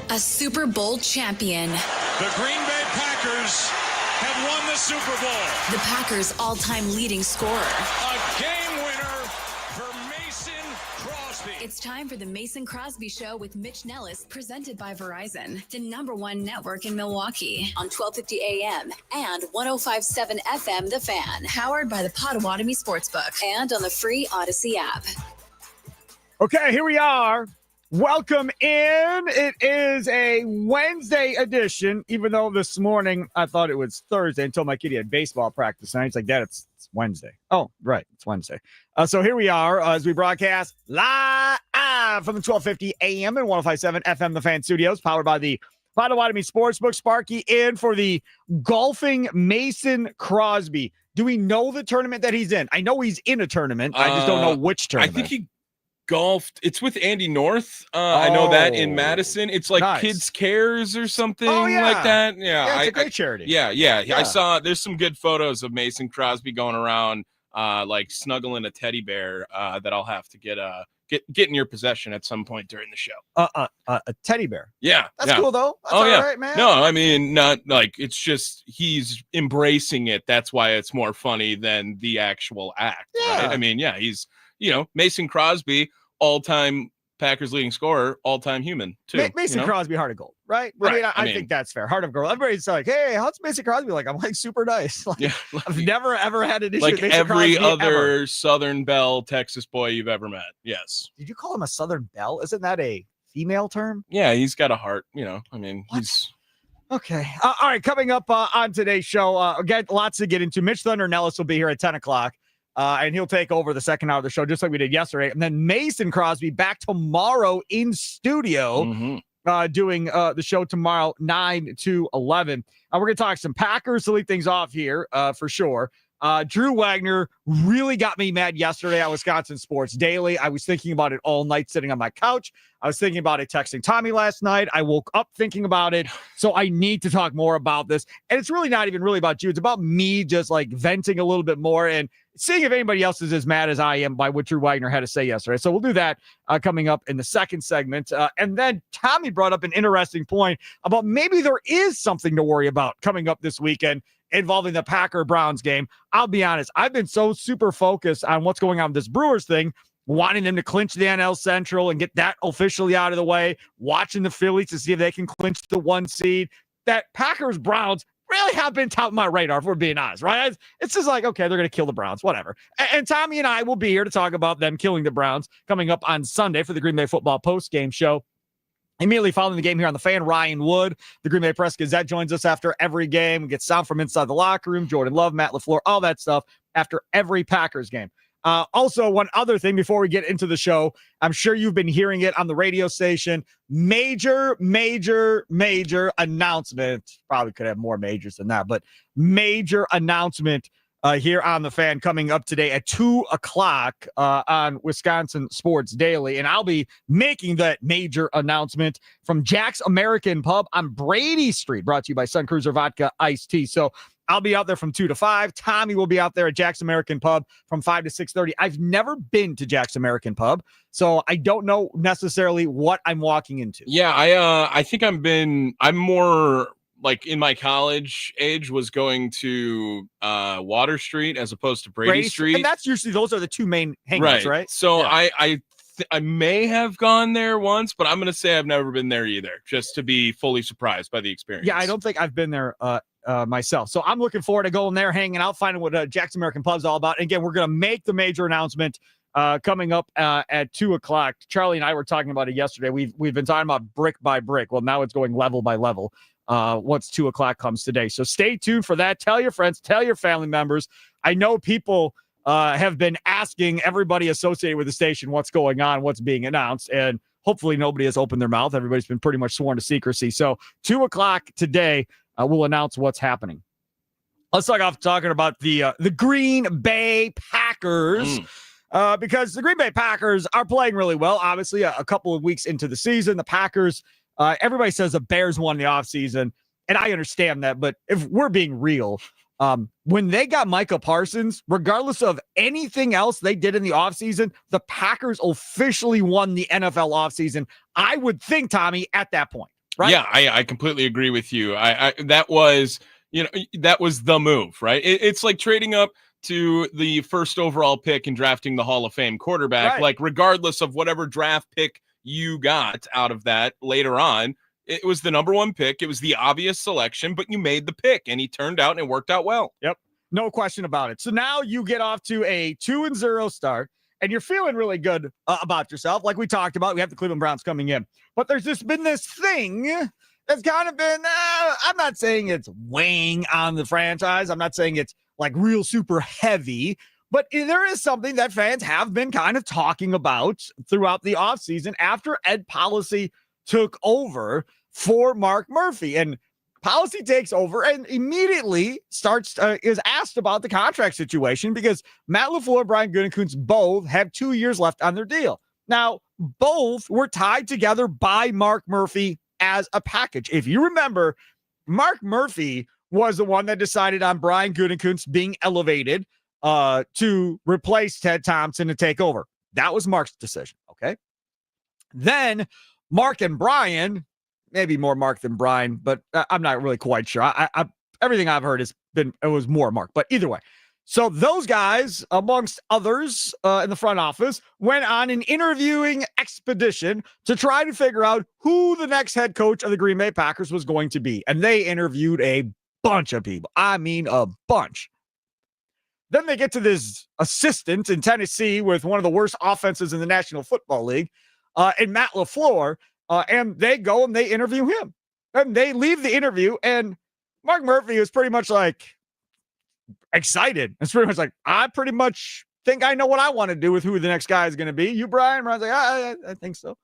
A Super Bowl champion. The Green Bay Packers have won the Super Bowl. The Packers' all-time leading scorer. A game winner for Mason Crosby. It's time for the Mason Crosby Show with Mitch Nellis, presented by Verizon, the #1 network in Milwaukee, on 1250 AM and 105.7 FM The Fan, powered by the Potawatomi Sportsbook and on the free Odyssey app. Okay, here we are. Welcome in. It is a Wednesday edition, even though this morning I thought it was Thursday until my kitty had baseball practice. And it's like, Dad, it's Wednesday. Oh, right. It's Wednesday. So here we are as we broadcast live from the 1250 AM and 105.7 FM The Fan Studios, powered by the Potawatomi Sportsbook. Sparky in for the golfing Mason Crosby. Do we know the tournament that he's in? I know he's in a tournament. I just don't know which tournament. I think he golfed. It's with Andy North. I know that in Madison. It's like nice. Kids Cares or something yeah. like that. Yeah, it's a great charity. Yeah. I saw there's some good photos of Mason Crosby going around like snuggling a teddy bear that I'll have to get in your possession at some point during the show. A teddy bear. Yeah. That's cool though. That's all right, man. No, I mean, not like it's just he's embracing it. That's why it's more funny than the actual act. Yeah. Right? I mean, yeah, he's Mason Crosby, all-time Packers leading scorer, all-time human too. Mason Crosby, heart of gold, right? Right. I mean, I think that's fair. Heart of gold. Everybody's like, hey, how's Mason Crosby? Like, I'm like super nice. Like, yeah. I've never ever had an issue like with Mason every Crosby, other ever. Southern Belle Texas boy you've ever met. Yes. Did you call him a Southern Belle? Isn't that a female term? Yeah, he's got a heart. I mean, What? he's Okay. All right. Coming up on today's show, again, lots to get into. Mitch Thunder Nellis will be here at 10 o'clock. And he'll take over the second hour of the show, just like we did yesterday. And then Mason Crosby back tomorrow in studio, doing the show tomorrow, 9 to 11. We're going to talk some Packers to lead things off here for sure. Drew Wagner really got me mad yesterday at Wisconsin Sports Daily. I was thinking about it all night sitting on my couch. I was thinking about it texting Tommy last night. I woke up thinking about it. So I need to talk more about this. And it's really not even really about you. It's about me just like venting a little bit more and seeing if anybody else is as mad as I am by what Drew Wagner had to say yesterday. So we'll do that coming up in the second segment. And then Tommy brought up an interesting point about maybe there is something to worry about coming up this weekend involving the Packer-Browns game. I'll be honest, I've been so super focused on what's going on with this Brewers thing, wanting them to clinch the NL Central and get that officially out of the way, watching the Phillies to see if they can clinch the 1 seed, that Packers-Browns really have been top of my radar, if we're being honest, right? It's just like, okay, they're going to kill the Browns, whatever. And Tommy and I will be here to talk about them killing the Browns coming up on Sunday for the Green Bay Football post-game show. Immediately following the game here on the Fan, Ryan Wood, the Green Bay Press Gazette, joins us after every game. We get sound from inside the locker room, Jordan Love, Matt LaFleur, all that stuff after every Packers game. Also, one other thing before we get into the show, I'm sure you've been hearing it on the radio station. Major announcement. Probably could have more majors than that, but major announcement here on the Fan coming up today at 2 o'clock on Wisconsin Sports Daily. And I'll be making that major announcement from Jack's American Pub on Brady Street, brought to you by Sun Cruiser Vodka Iced Tea. So I'll be out there from 2 to 5. Tommy will be out there at Jack's American Pub from 5 to 6:30. I've never been to Jack's American Pub, so I don't know necessarily what I'm walking into. Yeah, I think I'm more like in my college age was going to Water Street as opposed to Brady Street. And that's usually, those are the two main hangouts, right? So yeah. I may have gone there once, but I'm going to say I've never been there either, just to be fully surprised by the experience. Yeah, I don't think I've been there myself. So I'm looking forward to going there, hanging out, finding what Jack's American Pub's all about. And again, we're going to make the major announcement coming up at 2 o'clock. Charlie and I were talking about it yesterday. We've been talking about brick by brick. Well, now it's going level by level once 2 o'clock comes today. So stay tuned for that. Tell your friends, tell your family members. I know people have been asking everybody associated with the station what's going on, what's being announced, and hopefully nobody has opened their mouth. Everybody's been pretty much sworn to secrecy. So 2 o'clock today, we'll announce what's happening. Let's start off talking about the Green Bay Packers. Because the Green Bay Packers are playing really well. Obviously, a couple of weeks into the season, the Packers, everybody says the Bears won the offseason, and I understand that. But if we're being real, when they got Micah Parsons, regardless of anything else they did in the offseason, the Packers officially won the NFL offseason, I would think, Tommy, at that point. right? Yeah, I completely agree with you. That was, that was the move, right? It's like trading up to the first overall pick and drafting the Hall of Fame quarterback. Right. Like, regardless of whatever draft pick you got out of that later on, it was the number one pick. It was the obvious selection, but you made the pick, and he turned out and it worked out well. Yep. No question about it. So now you get off to a 2-0 start, and you're feeling really good about yourself. Like we talked about, we have the Cleveland Browns coming in. But there's just been this thing that's kind of been, I'm not saying it's weighing on the franchise. I'm not saying it's like real super heavy. But there is something that fans have been kind of talking about throughout the offseason after Ed Policy took over for Mark Murphy. And Policy takes over and immediately is asked about the contract situation because Matt LaFleur and Brian Gutekunst both have 2 years left on their deal. Now, both were tied together by Mark Murphy as a package. If you remember, Mark Murphy was the one that decided on Brian Gutekunst being elevated to replace Ted Thompson to take over. That was Mark's decision, okay? Then Mark and Brian, maybe more Mark than Brian, but I'm not really quite sure. Everything I've heard it was more Mark, but either way. So those guys, amongst others in the front office, went on an interviewing expedition to try to figure out who the next head coach of the Green Bay Packers was going to be. And they interviewed a bunch of people. I mean, a bunch. Then they get to this assistant in Tennessee with one of the worst offenses in the National Football League, and Matt LaFleur. And they go and they interview him. And they leave the interview, and Mark Murphy is pretty much like excited. It's pretty much like, I pretty much think I know what I want to do with who the next guy is going to be. You, Brian? Brian's like, I think so.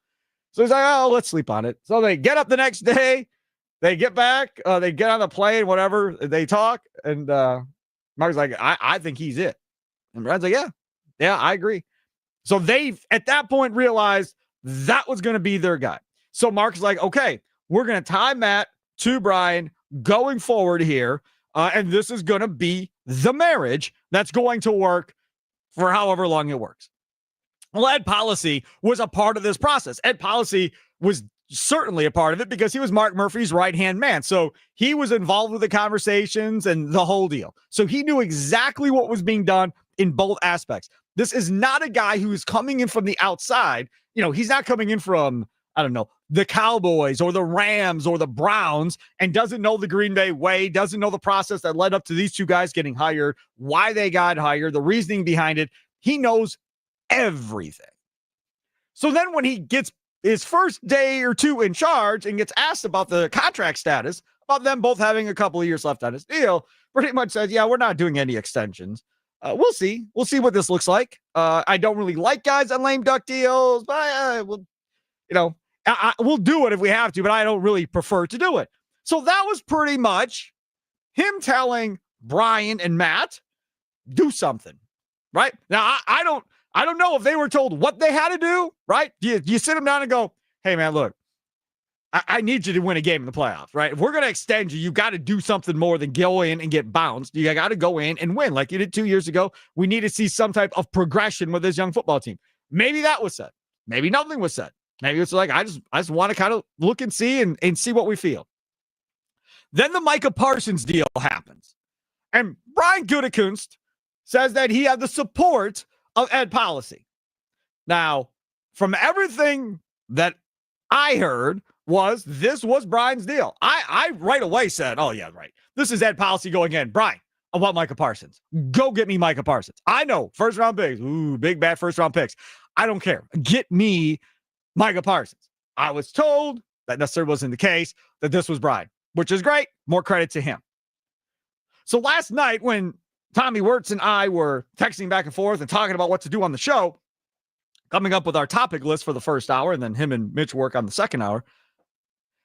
So he's like, oh, let's sleep on it. So they get up the next day. They get back. They get on the plane, whatever. They talk. And Mark's like, I think he's it. And Brian's like, yeah, I agree. So they, at that point, realized that was going to be their guy. So Mark's like, okay, we're going to tie Matt to Brian going forward here. And this is going to be the marriage that's going to work for however long it works. Well, Ed Policy was a part of this process. Ed Policy was certainly a part of it because he was Mark Murphy's right-hand man. So he was involved with the conversations and the whole deal. So he knew exactly what was being done in both aspects. This is not a guy who is coming in from the outside. He's not coming in from, I don't know, the Cowboys or the Rams or the Browns and doesn't know the Green Bay way, doesn't know the process that led up to these two guys getting hired, why they got hired, the reasoning behind it. He knows everything. So then when he gets his first day or two in charge and gets asked about the contract status, about them both having a couple of years left on his deal, pretty much says, yeah, we're not doing any extensions. We'll see. We'll see what this looks like. I don't really like guys on lame duck deals, but we'll do it if we have to, but I don't really prefer to do it. So that was pretty much him telling Brian and Matt, do something, right? Now, I don't know if they were told what they had to do, right? You sit them down and go, hey, man, look, I need you to win a game in the playoffs, right? If we're going to extend you, you got to do something more than go in and get bounced. You got to go in and win like you did 2 years ago. We need to see some type of progression with this young football team. Maybe that was said. Maybe nothing was said. Maybe it's like, I just want to kind of look and see and see what we feel. Then the Micah Parsons deal happens. And Brian Gutekunst says that he had the support of Ed Policy. Now, from everything that I heard, this was Brian's deal. I right away said, oh, yeah, right. This is Ed Policy going in. Brian, I want Micah Parsons. Go get me Micah Parsons. I know, first-round picks. Ooh, big, bad first-round picks. I don't care. Get me Micah Parsons. I was told that necessarily wasn't the case, that this was Brian, which is great. More credit to him. So last night when Tommy Wirtz and I were texting back and forth and talking about what to do on the show, coming up with our topic list for the first hour, and then him and Mitch work on the second hour,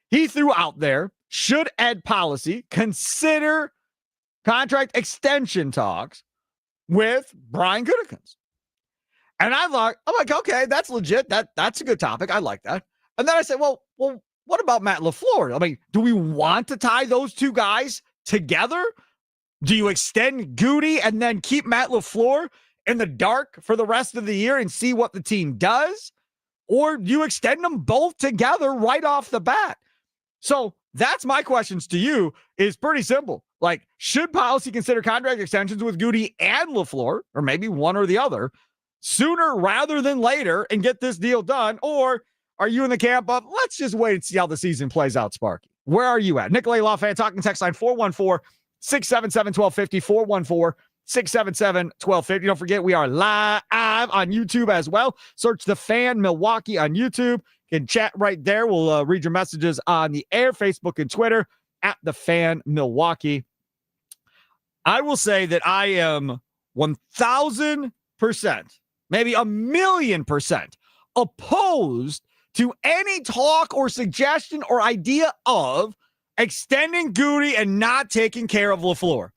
he threw out there, should Ed Policy consider contract extension talks with Brian Gutekunst? And I'm like, okay, that's legit. That's a good topic. I like that. And then I said, well, what about Matt LaFleur? I mean, do we want to tie those two guys together? Do you extend Gutey and then keep Matt LaFleur in the dark for the rest of the year and see what the team does? Or do you extend them both together right off the bat? So that's my questions to you is pretty simple. Like, should policy consider contract extensions with Gutey and LaFleur, or maybe one or the other, sooner rather than later and get this deal done? Or are you in the camp of, let's just wait and see how the season plays out, Sparky? Where are you at? Nicolay Lafayette talking text line 414-677-1250, 414-677-1250. Don't forget, we are live on YouTube as well. Search The Fan Milwaukee on YouTube. You can chat right there. We'll read your messages on the air, Facebook and Twitter at The Fan Milwaukee. I will say that I am 1,000%, maybe 1,000,000% opposed to any talk or suggestion or idea of extending Gutey and not taking care of LaFleur.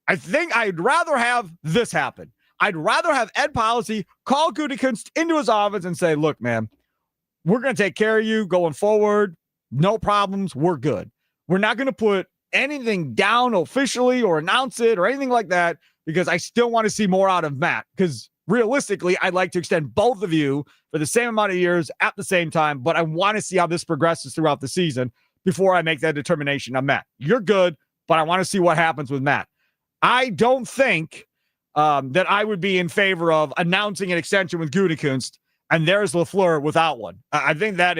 I think I'd rather have this happen. I'd rather have Ed Policy call Gutekunst into his office and say, look, man, we're going to take care of you going forward. No problems. We're good. We're not going to put anything down officially or announce it or anything like that because I still want to see more out of Matt. Because realistically, I'd like to extend both of you for the same amount of years at the same time, but I want to see how this progresses throughout the season before I make that determination on Matt. You're good, but I want to see what happens with Matt. I don't think that I would be in favor of announcing an extension with Gutekunst and there's LaFleur without one. I think that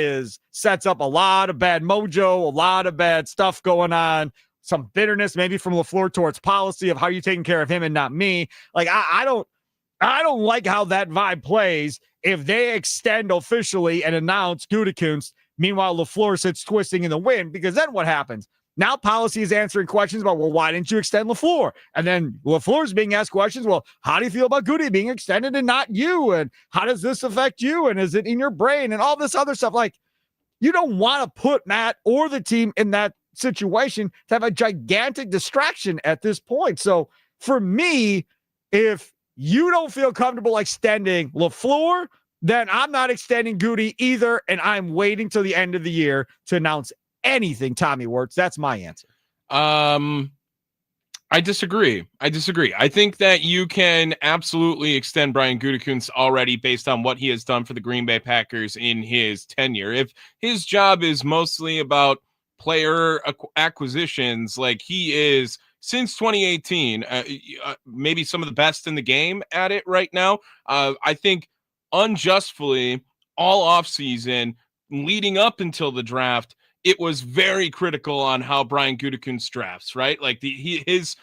sets up a lot of bad mojo, a lot of bad stuff going on, some bitterness maybe from LaFleur towards policy of how you taking care of him and not me. Like, I don't like how that vibe plays if they extend officially and announce Gutekunst. Meanwhile, LaFleur sits twisting in the wind, because then what happens? Now policy is answering questions about, well, why didn't you extend LaFleur? And then LaFleur's being asked questions, well, how do you feel about Gutey being extended and not you? And how does this affect you? And is it in your brain? And all this other stuff. Like, you don't want to put Matt or the team in that situation to have a gigantic distraction at this point. So for me, if you don't feel comfortable extending LaFleur, then I'm not extending Gutey either, and I'm waiting till the end of the year to announce anything, Tommy Wirtz. That's my answer. I disagree. I think that you can absolutely extend Brian Gutekunst already based on what he has done for the Green Bay Packers in his tenure. If his job is mostly about player acquisitions, like he is since 2018, maybe some of the best in the game at it right now. I think unjustly all offseason leading up until the draft, it was very critical on how Brian Gutekunst drafts, right? Like his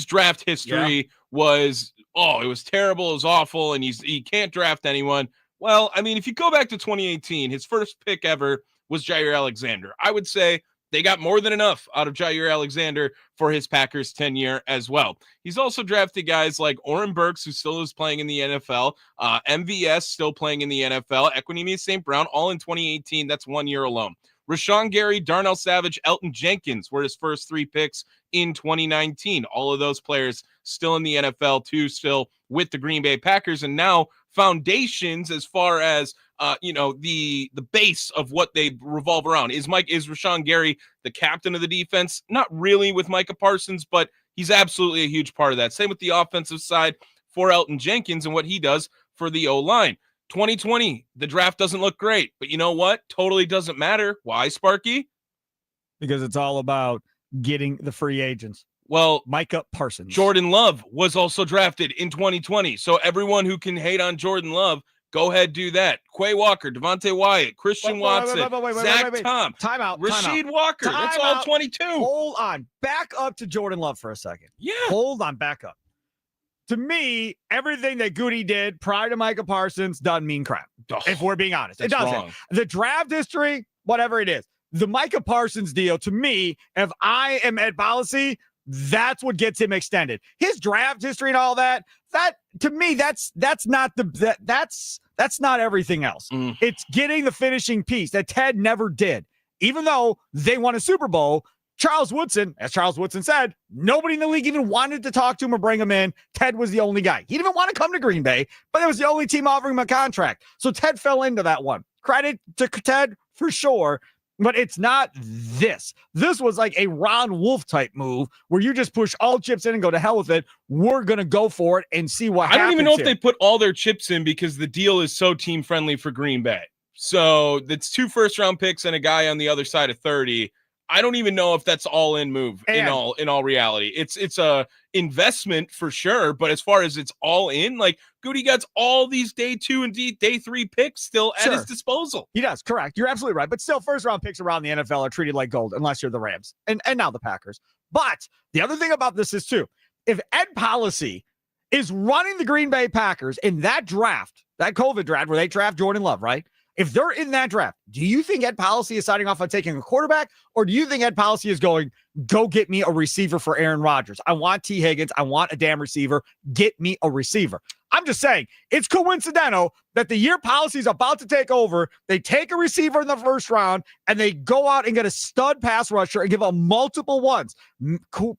draft history was, it was terrible, it was awful, and he can't draft anyone. Well, I mean, if you go back to 2018, his first pick ever was Jair Alexander. I would say they got more than enough out of Jair Alexander for his Packers tenure as well. He's also drafted guys like Oren Burks, who still is playing in the NFL, MVS still playing in the NFL, Equanimeous St. Brown, all in 2018. That's 1 year alone. Rashawn Gary, Darnell Savage, Elton Jenkins were his first three picks in 2019. All of those players still in the NFL too, still with the Green Bay Packers, and now foundations as far as the base of what they revolve around. Is Rashawn Gary the captain of the defense? Not really with Micah Parsons, but he's absolutely a huge part of that. Same with the offensive side for Elton Jenkins and what he does for the O-line. 2020, the draft doesn't look great, but you know what? Totally doesn't matter. Why, Sparky? Because it's all about getting the free agents. Well, Micah Parsons. Jordan Love was also drafted in 2020. So everyone who can hate on Jordan Love, go ahead, do that. Quay Walker, Devontae Wyatt, Christian Watson, Zach Tom, Time Rasheed Walker. That's all 22. Hold on. Back up to Jordan Love for a second. Yeah. Hold on. Back up. To me, everything that Gutey did prior to Micah Parsons doesn't mean crap. If we're being honest, it doesn't. Wrong. The draft history, whatever it is, the Micah Parsons deal, to me, if I am at policy, that's what gets him extended. His draft history and all that to me, that's not everything else. It's getting the finishing piece that Ted never did. Even though they won a Super Bowl, Charles Woodson, as Charles Woodson said, nobody in the league even wanted to talk to him or bring him in. Ted was the only guy. He didn't even want to come to Green Bay, but it was the only team offering him a contract. So Ted fell into that one. Credit to Ted for sure, but it's not this. This was like a Ron Wolf type move where you just push all chips in and go to hell with it. We're going to go for it and see what happens. I don't even know here. if they put all their chips in because the deal is so team friendly for Green Bay. So that's 2 first-round picks and a guy on the other side of 30. I don't even know if that's all in move And in all reality. It's a investment for sure, but as far as it's all in, like Gutey got all these day 2 and day 3 picks still at his disposal. He does, correct. You're absolutely right. But still, first round picks around the NFL are treated like gold unless you're the Rams and now the Packers. But the other thing about this is too, if Ed Policy is running the Green Bay Packers in that draft, that COVID draft where they draft Jordan Love, right? If they're in that draft, do you think Ed Policy is signing off on taking a quarterback, or do you think Ed Policy is going, go get me a receiver for Aaron Rodgers? I want T. Higgins. I want a damn receiver. Get me a receiver. I'm just saying, it's coincidental that the year Policy is about to take over, they take a receiver in the first round, and they go out and get a stud pass rusher and give them multiple ones.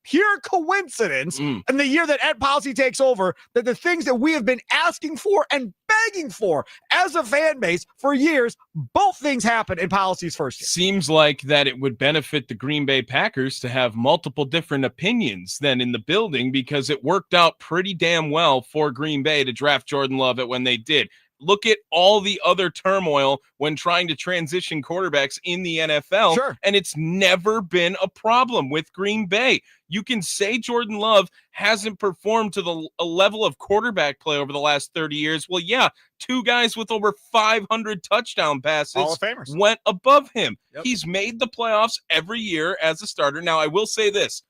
Pure coincidence. In the year that Ed Policy takes over, that the things that we have been asking for and begging for as a fan base for years, both things happen in Policy's first year. Seems like that it would benefit the Green Bay Packers to have multiple different opinions than in the building, because it worked out pretty damn well for Green Bay to draft Jordan Love at when they did. Look at all the other turmoil when trying to transition quarterbacks in the NFL. Sure. And it's never been a problem with Green Bay. You can say Jordan Love hasn't performed to the level of quarterback play over the last 30 years. Well, yeah, 2 guys with over 500 touchdown passes Hall of Famers went above him. Yep. He's made the playoffs every year as a starter. Now, I will say this.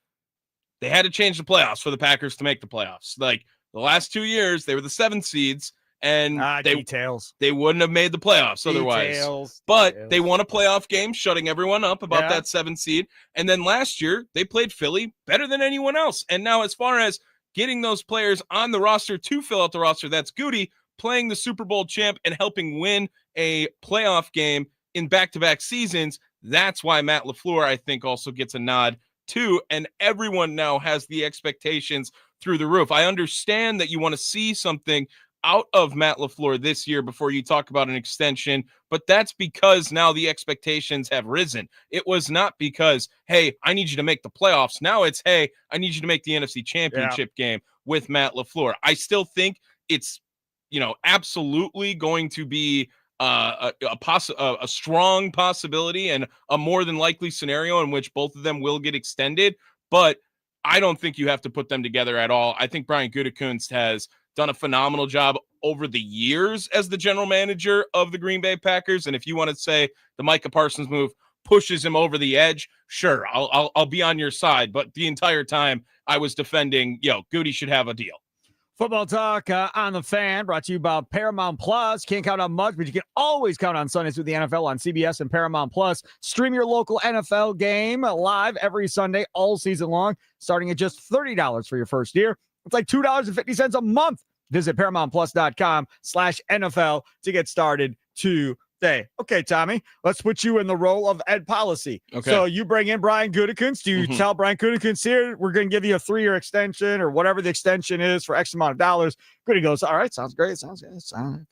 They had to change the playoffs for the Packers to make the playoffs. Like the last 2 years, they were the 7th seeds. And they wouldn't have made the playoffs otherwise. But they won a playoff game, shutting everyone up about that 7th seed. And then last year, they played Philly better than anyone else. And now as far as getting those players on the roster to fill out the roster, that's Gutey playing the Super Bowl champ and helping win a playoff game in back-to-back seasons. That's why Matt LaFleur, I think, also gets a nod too. And everyone now has the expectations through the roof. I understand that you want to see something out of Matt LaFleur this year before you talk about an extension, but that's because now the expectations have risen. It was not because, hey, I need you to make the playoffs. Now it's, hey, I need you to make the NFC Championship game with Matt LaFleur. I still think it's, absolutely going to be a strong possibility and a more than likely scenario in which both of them will get extended, but I don't think you have to put them together at all. I think Brian Gutekunst has done a phenomenal job over the years as the general manager of the Green Bay Packers. And if you want to say the Micah Parsons move pushes him over the edge, sure, I'll be on your side. But the entire time I was defending, Gutey should have a deal. Football Talk on the Fan, brought to you by Paramount Plus. Can't count on much, but you can always count on Sundays with the NFL on CBS and Paramount Plus. Stream your local NFL game live every Sunday all season long, starting at just $30 for your first year. It's like $2.50 a month. Visit ParamountPlus.com/NFL to get started today. Okay, Tommy, let's put you in the role of Ed Policy. Okay. So you bring in Brian Gutekunst. Do you tell Brian Gutekunst here, we're going to give you a 3-year extension or whatever the extension is for X amount of dollars? Gutey goes, all right, sounds great. Sounds good. Sounds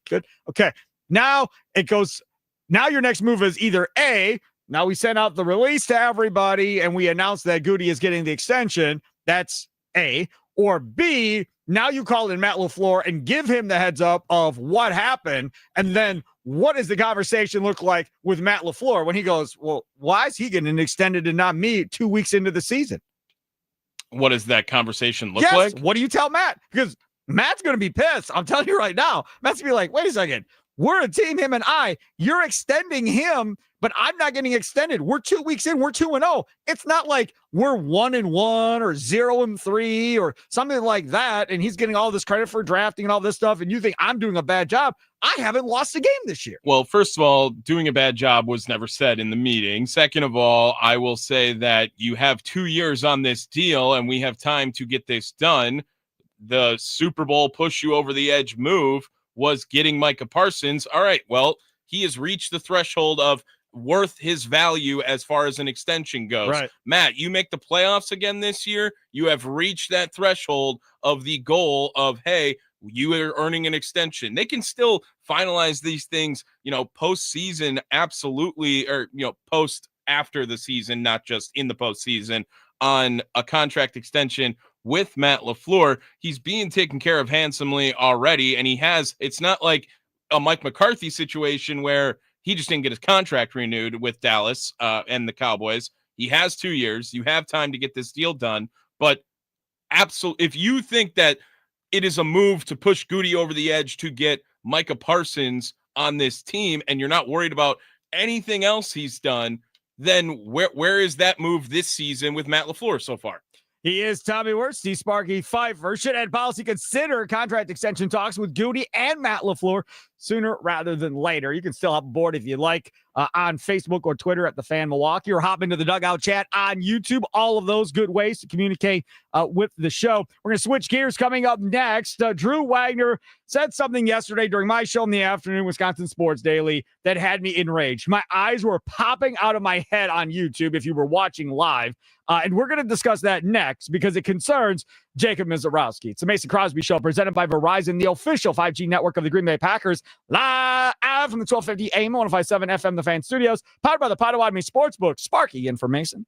good. Okay. Now your next move is either A, now we send out the release to everybody and we announce that Gutey is getting the extension. That's A. Or B, now you call in Matt LaFleur and give him the heads up of what happened. And then what does the conversation look like with Matt LaFleur when he goes, well, why is he getting extended and not me 2 weeks into the season? What does that conversation look like? What do you tell Matt? Because Matt's going to be pissed. I'm telling you right now. Matt's going to be like, wait a second. We're a team, him and I. You're extending him, but I'm not getting extended. We're 2 weeks in. We're 2-0. It's not like we're 1-1 or 0-3 or something like that. And he's getting all this credit for drafting and all this stuff. And you think I'm doing a bad job. I haven't lost a game this year. Well, first of all, doing a bad job was never said in the meeting. Second of all, I will say that you have 2 years on this deal and we have time to get this done. The Super Bowl push you over the edge move was getting Micah Parsons. All right, well, he has reached the threshold of worth his value as far as an extension goes. Right. Matt, you make the playoffs again this year, you have reached that threshold of the goal of, hey, you are earning an extension. They can still finalize these things, postseason, absolutely, or, post after the season, not just in the postseason, on a contract extension with Matt LaFleur. He's being taken care of handsomely already, and it's not like a Mike McCarthy situation where He just didn't get his contract renewed with Dallas and the Cowboys. He has 2 years. You have time to get this deal done. But absolutely, if you think that it is a move to push Gutey over the edge to get Micah Parsons on this team, and you're not worried about anything else he's done, then where is that move this season with Matt LaFleur so far? He is Tommy Worst, Sparky Fifer. Should head policy consider contract extension talks with Gutey and Matt LaFleur sooner rather than later? You can still hop aboard if you like on Facebook or Twitter at The Fan Milwaukee, or hop into the Dugout chat on YouTube. All of those good ways to communicate with the show. We're going to switch gears coming up next. Drew Wagner said something yesterday during my show in the afternoon, Wisconsin Sports Daily, that had me enraged. My eyes were popping out of my head on YouTube if you were watching live. And we're going to discuss that next because it concerns Jacob Mizorowski. It's the Mason Crosby Show presented by Verizon, the official 5G network of the Green Bay Packers, live from the 1250 AM 105.7 FM The Fan Studios, powered by the Potawatomi Sportsbook. Sparky in for Mason.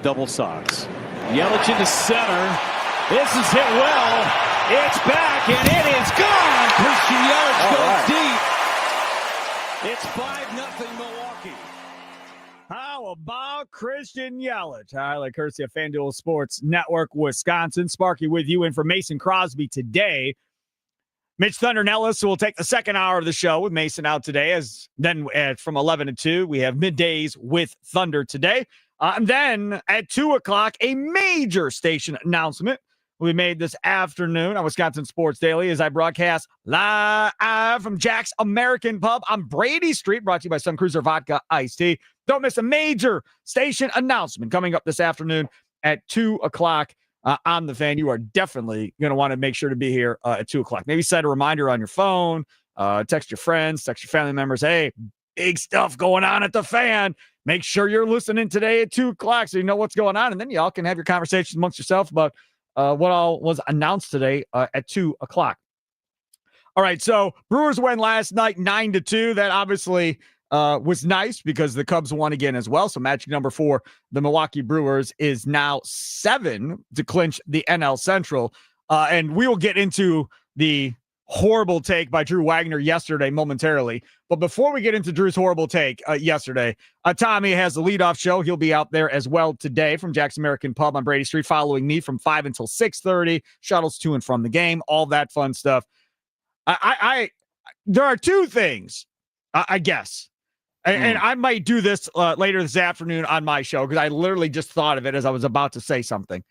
Double socks. Yelich into center. This is hit well. It's back and it is gone. Christian Yelich goes deep. It's 5-0 Milwaukee. How about Christian Yelich? Highlight courtesy of FanDuel Sports Network, Wisconsin. Sparky with you in for Mason Crosby today. Mitch Thunder Nellis will take the second hour of the show with Mason out today. As then from 11 to 2, we have middays with Thunder today. And then at 2 o'clock, a major station announcement will be made this afternoon on Wisconsin Sports Daily as I broadcast live from Jack's American Pub on Brady Street, brought to you by Sun Cruiser Vodka Iced Tea. Don't miss a major station announcement coming up this afternoon at 2 o'clock on the Fan. You are definitely going to want to make sure to be here at 2 o'clock. Maybe set a reminder on your phone, text your friends, text your family members. Hey, big stuff going on at the Fan. Make sure you're listening today at 2 o'clock so you know what's going on. And then y'all can have your conversations amongst yourself about what all was announced today at 2 o'clock. All right, so Brewers win last night 9-2. That obviously was nice because the Cubs won again as well. So magic number 4, the Milwaukee Brewers, is now 7 to clinch the NL Central. And we will get into the horrible take by Drew Wagner yesterday momentarily. But before we get into Drew's horrible take yesterday, Tommy has the leadoff show. He'll be out there as well today from Jack's American Pub on Brady Street, following me from 5 until 6:30. Shuttles to and from the game, all that fun stuff. There are two things, I guess. And I might do this later this afternoon on my show because I literally just thought of it as I was about to say something.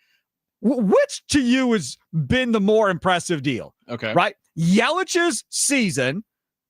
Which to you has been the more impressive deal? Okay. Right? Yelich's season,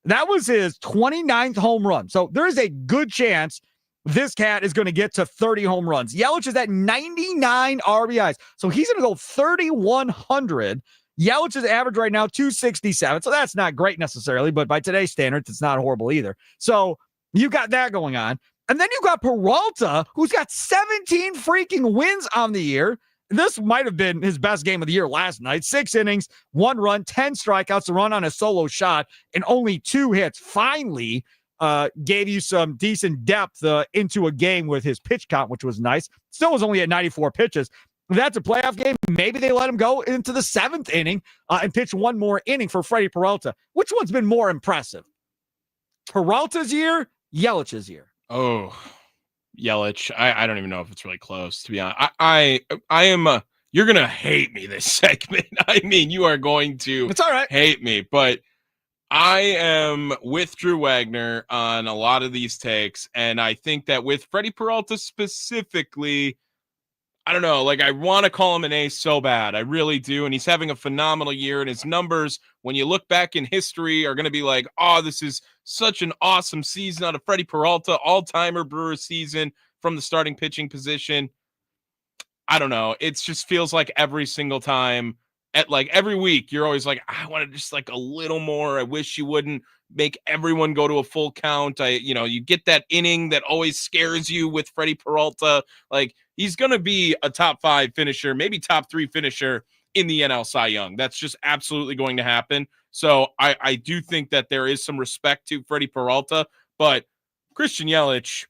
that was his 29th home run. So there is a good chance this cat is going to get to 30 home runs. Yelich is at 99 RBIs. So he's going to go 3,100. Yelich's average right now, 267. So that's not great necessarily, but by today's standards, it's not horrible either. So you got that going on. And then you got Peralta, who's got 17 freaking wins on the year. This might have been his best game of the year last night. 6 innings, 1 run, 10 strikeouts, a run on a solo shot, and only 2 hits. Finally gave you some decent depth into a game with his pitch count, which was nice. Still was only at 94 pitches. That's a playoff game. Maybe they let him go into the 7th inning and pitch 1 more inning for Freddie Peralta. Which one's been more impressive? Peralta's year, Yelich's year? Oh, Yelich. I don't even know if it's really close, to be honest. I am you're gonna hate me this segment. I mean, you are going to It's all right. hate me, but I am with Drew Wagner on a lot of these takes, and I think that with Freddie Peralta specifically, I don't know, like I want to call him an ace so bad. I really do. And he's having a phenomenal year, and his numbers, when you look back in history, are going to be like, oh, this is such an awesome season out of Freddie Peralta, all-timer Brewers season from the starting pitching position. I don't know. It just feels like every single time, at like every week, you're always like, I want to just like a little more. I wish you wouldn't make everyone go to a full count. You get that inning that always scares you with Freddie Peralta. Like, he's going to be a top 5 finisher, maybe top 3 finisher in the NL Cy Young. That's just absolutely going to happen. So I do think that there is some respect to Freddie Peralta, but Christian Yelich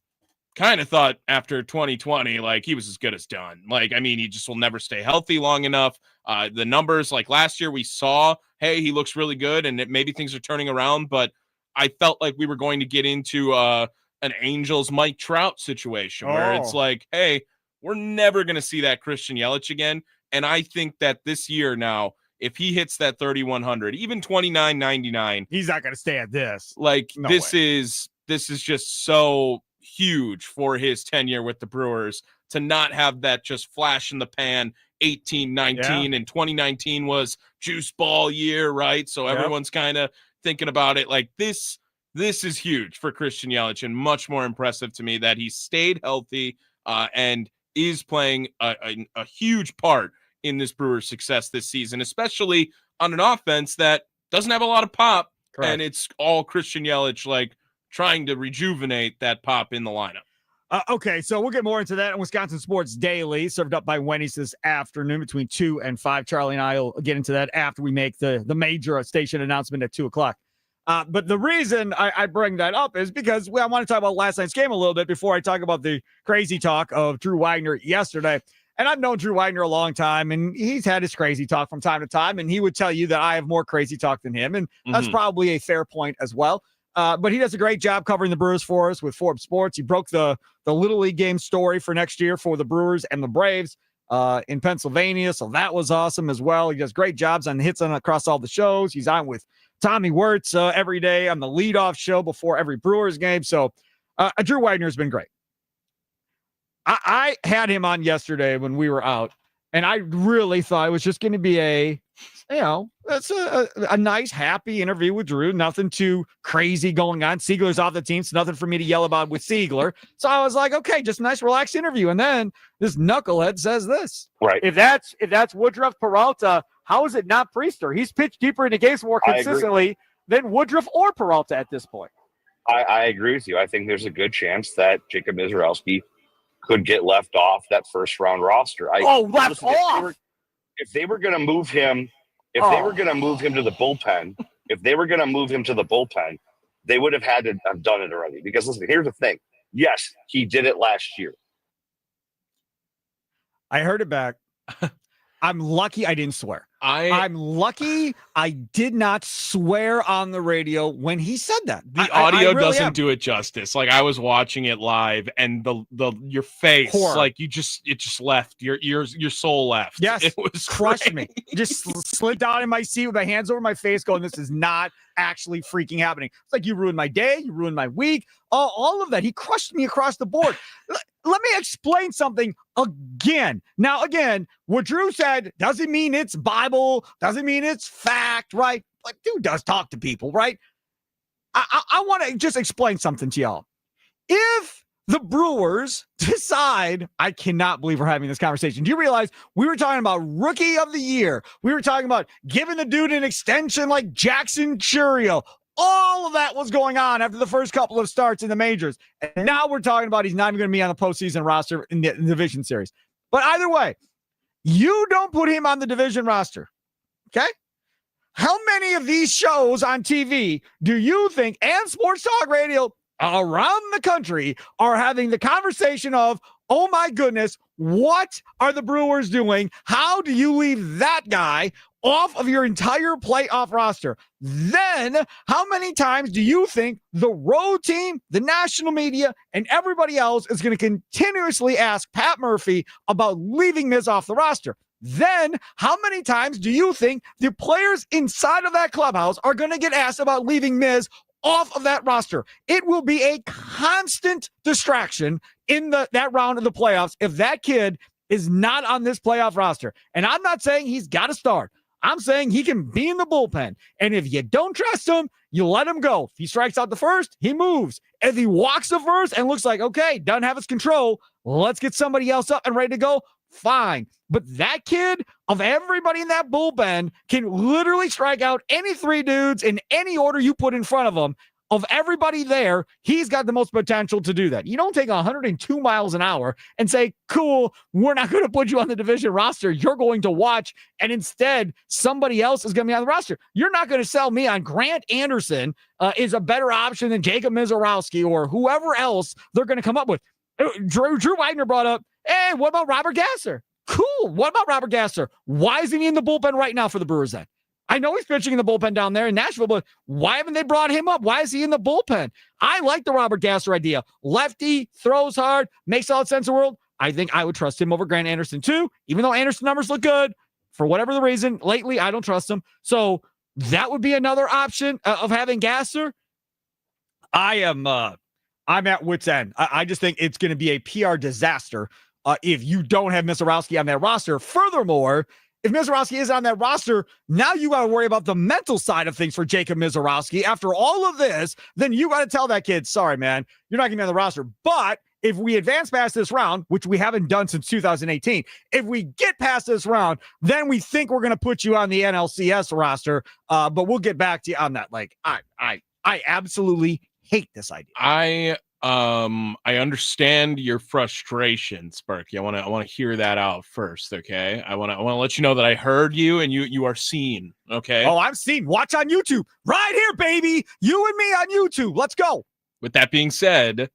kind of thought after 2020, like he was as good as done. Like, I mean, he just will never stay healthy long enough. The numbers, like last year we saw, hey, he looks really good and maybe things are turning around, but I felt like we were going to get into an Angels Mike Trout situation where it's like, hey, we're never going to see that Christian Yelich again. And I think that this year now, if he hits that 3,100, even 29.99, he's not going to stay at this. Like, No this way. is just so huge for his tenure with the Brewers to not have that just flash in the pan 18, 19, and 2019 was juice ball year, right? So everyone's kind of thinking about it like this is huge for Christian Yelich, and much more impressive to me that he stayed healthy and is playing a huge part in this Brewers success this season, especially on an offense that doesn't have a lot of pop. Correct. And it's all Christian Yelich, like trying to rejuvenate that pop in the lineup. Okay, so we'll get more into that on Wisconsin Sports Daily, served up by Wendy's this afternoon between 2 and 5. Charlie and I will get into that after we make the major station announcement at 2 o'clock. But the reason I bring that up is because I want to talk about last night's game a little bit before I talk about the crazy talk of Drew Wagner yesterday. And I've known Drew Wagner a long time, and he's had his crazy talk from time to time, and he would tell you that I have more crazy talk than him, and that's probably a fair point as well. But he does a great job covering the Brewers for us with Forbes Sports. He broke the Little League game story for next year for the Brewers and the Braves in Pennsylvania, so that was awesome as well. He does great jobs on hits across all the shows. He's on with Tommy Wirtz every day on the leadoff show before every Brewers game. So Drew Wagner has been great. I had him on yesterday when we were out, And I really thought it was just going to be that's a nice, happy interview with Drew. Nothing too crazy going on. Siegler's off the team, so nothing for me to yell about with Siegler. So I was like, okay, just a nice, relaxed interview. And then this knucklehead says this. Right. If that's Woodruff Peralta, how is it not Priester? He's pitched deeper into games more consistently than Woodruff or Peralta at this point. I agree with you. I think there's a good chance that Jacob Mizorowski could get left off that first round roster. Left off. If they were going to move him, they were going to move him to the bullpen, they would have had to have done it already. Because listen, here's the thing. Yes, he did it last year. I heard it back. I'm lucky I didn't swear. I'm lucky I did not swear on the radio when he said that. The audio really doesn't do it justice. Like, I was watching it live, and your face, like, it just left. Your soul left. Yes, it was crushed me. Just slid down in my seat with my hands over my face, going, "This is not actually freaking happening." It's like, you ruined my day, you ruined my week, all of that. He crushed me across the board. Let me explain something again. Now, again, what Drew said doesn't mean it's Bible, doesn't mean it's fact, right? Like, dude does talk to people, right? I want to just explain something to y'all. If the Brewers decide, I cannot believe we're having this conversation. Do you realize we were talking about rookie of the year? We were talking about giving the dude an extension like Jackson Chourio. All of that was going on after the first couple of starts in the majors. And now we're talking about he's not even going to be on the postseason roster in the division series. But either way, you don't put him on the division roster. Okay? How many of these shows on TV do you think, and sports talk radio around the country, are having the conversation of, oh my goodness, what are the Brewers doing? How do you leave that guy off of your entire playoff roster? Then how many times do you think the road team, the national media, and everybody else is going to continuously ask Pat Murphy about leaving Miz off the roster? Then how many times do you think the players inside of that clubhouse are going to get asked about leaving Miz off of that roster? It will be a constant distraction in that round of the playoffs if that kid is not on this playoff roster. And I'm not saying he's got to start. I'm saying he can be in the bullpen. And if you don't trust him, you let him go. If he strikes out the first, he moves. If he walks the first and looks like, okay, doesn't have his control, let's get somebody else up and ready to go, fine. But that kid, of everybody in that bullpen, can literally strike out any three dudes in any order you put in front of him. Of everybody there, he's got the most potential to do that. You don't take 102 miles an hour and say, cool, we're not going to put you on the division roster. You're going to watch, and instead somebody else is going to be on the roster. You're not going to sell me on Grant Anderson is a better option than Jacob Mizorowski or whoever else they're going to come up with. Drew Wagner brought up, hey, what about Robert Gasser? Cool. What about Robert Gasser? Why isn't he in the bullpen right now for the Brewers then? I know he's pitching in the bullpen down there in Nashville, but why haven't they brought him up? Why is he in the bullpen? I like the Robert Gasser idea. Lefty, throws hard, makes all the sense in the world. I think I would trust him over Grant Anderson too, even though Anderson's numbers look good. For whatever the reason, lately, I don't trust him. So that would be another option of having Gasser. I'm at wit's end. I just think it's going to be a PR disaster if you don't have Mizorowski on that roster. Furthermore, if Mizorowski is on that roster, now you got to worry about the mental side of things for Jacob Mizorowski. After all of this, then you got to tell that kid, sorry, man, you're not going to be on the roster. But if we advance past this round, which we haven't done since 2018, if we get past this round, then we think we're going to put you on the NLCS roster. But we'll get back to you on that. Like, I absolutely hate this idea. I understand your frustration, Sparky. I want to hear that out first, okay? I want to let you know that I heard you and you are seen, okay? Oh, I'm seen. Watch on YouTube. Right here, baby. You and me on YouTube. Let's go. With that being said,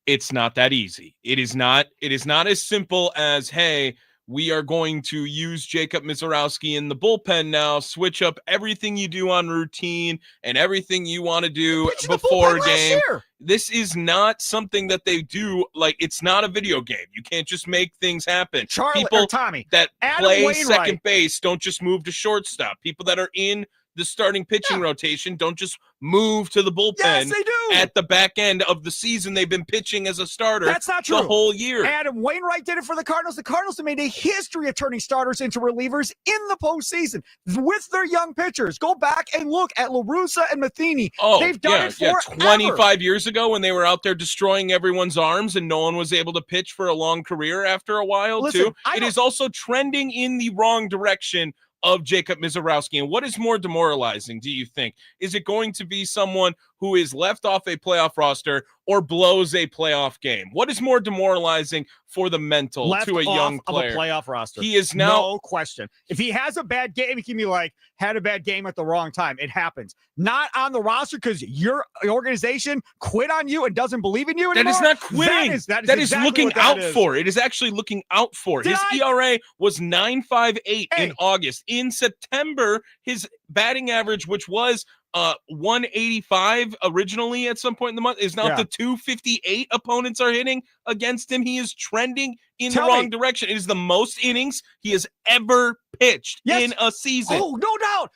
it's not that easy. It is not as simple as, hey, we are going to use Jacob Mizorowski in the bullpen now, switch up everything you do on routine and everything you want to do before a game. This is not something that they do. Like, it's not a video game. You can't just make things happen. People that play second base don't just move to shortstop. People that are in the starting pitching rotation don't just move to the bullpen. Yes, they do. At the back end of the season, they've been pitching as a starter. That's not true. The whole year. Adam Wainwright did it for the Cardinals. The Cardinals have made a history of turning starters into relievers in the postseason with their young pitchers. Go back and look at La Russa and Matheny. They've done it forever. 25 years ago when they were out there destroying everyone's arms and no one was able to pitch for a long career after a while, too. It is also trending in the wrong direction of Jacob Misiorowski. And what is more demoralizing, do you think? Is it going to be someone who is left off a playoff roster or blows a playoff game? What is more demoralizing for the mental to a young player? Of a playoff roster. He is now, no question. If he has a bad game, he can be like, had a bad game at the wrong time. It happens. Not on the roster because your organization quit on you and doesn't believe in you anymore. That is not quitting. That is exactly looking out for. It is actually looking out for. His ERA was 9.58 in August. In September, his batting average, which was 185 originally at some point in the month, is now the 258 opponents are hitting against him. He is trending in the wrong direction. It is the most innings he has ever pitched in a season. Oh, no doubt.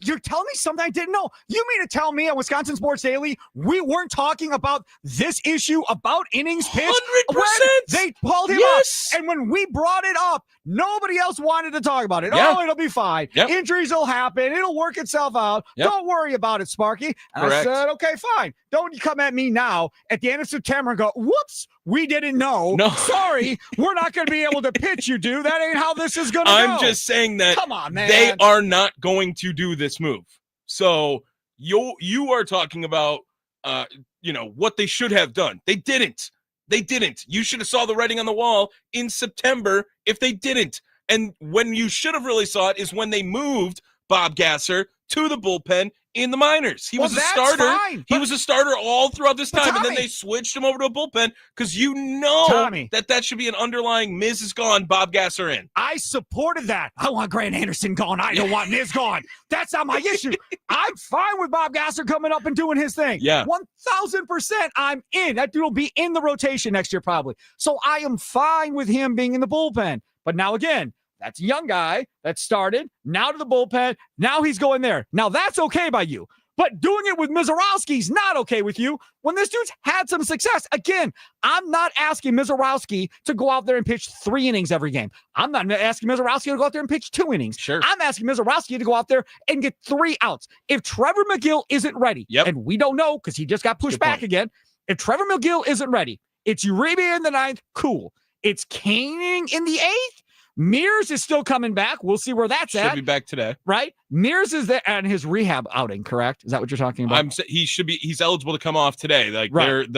You're telling me something I didn't know. You mean to tell me at Wisconsin Sports Daily we weren't talking about this issue about innings pitched? 100%. They pulled him up. And when we brought it up, nobody else wanted to talk about it. Oh, it'll be fine. Injuries will happen. It'll work itself out. Don't worry about it, Sparky. And I said, okay, fine. Don't you come at me now at the end of September and go, whoops, we didn't know. No. Sorry, we're not going to be able to pitch you, dude. That ain't how this is going to go. I'm just saying that come on, man. They are not going to do this move. So you are talking about what they should have done. They didn't. You should have saw the writing on the wall in September if they didn't. And when you should have really saw it is when they moved Bob Gasser to the bullpen in the minors. He was a starter. He was a starter all throughout this time, and then they switched him over to a bullpen because that should be an underlying Miz is gone, Bob Gasser in. I supported that. I want Grant Anderson gone. I don't want Miz gone. That's not my issue. I'm fine with Bob Gasser coming up and doing his thing. 1,000% I'm in. That dude will be in the rotation next year probably. So I am fine with him being in the bullpen. But now again, that's a young guy that started, now to the bullpen, now he's going there. Now that's okay by you. But doing it with Misiorowski's not okay with you when this dude's had some success. Again, I'm not asking Misiorowski to go out there and pitch 3 innings every game. I'm not asking Misiorowski to go out there and pitch 2 innings. Sure. I'm asking Misiorowski to go out there and get 3 outs. If Trevor McGill isn't ready, and we don't know because he just got pushed back again, if Trevor McGill isn't ready, it's Uribe in the 9th, cool. It's Koenig in the 8th. Mears is still coming back. We'll see where that's at. Should be back today. Right? Mears is there on his rehab outing, correct? Is that what you're talking about? He's eligible to come off today.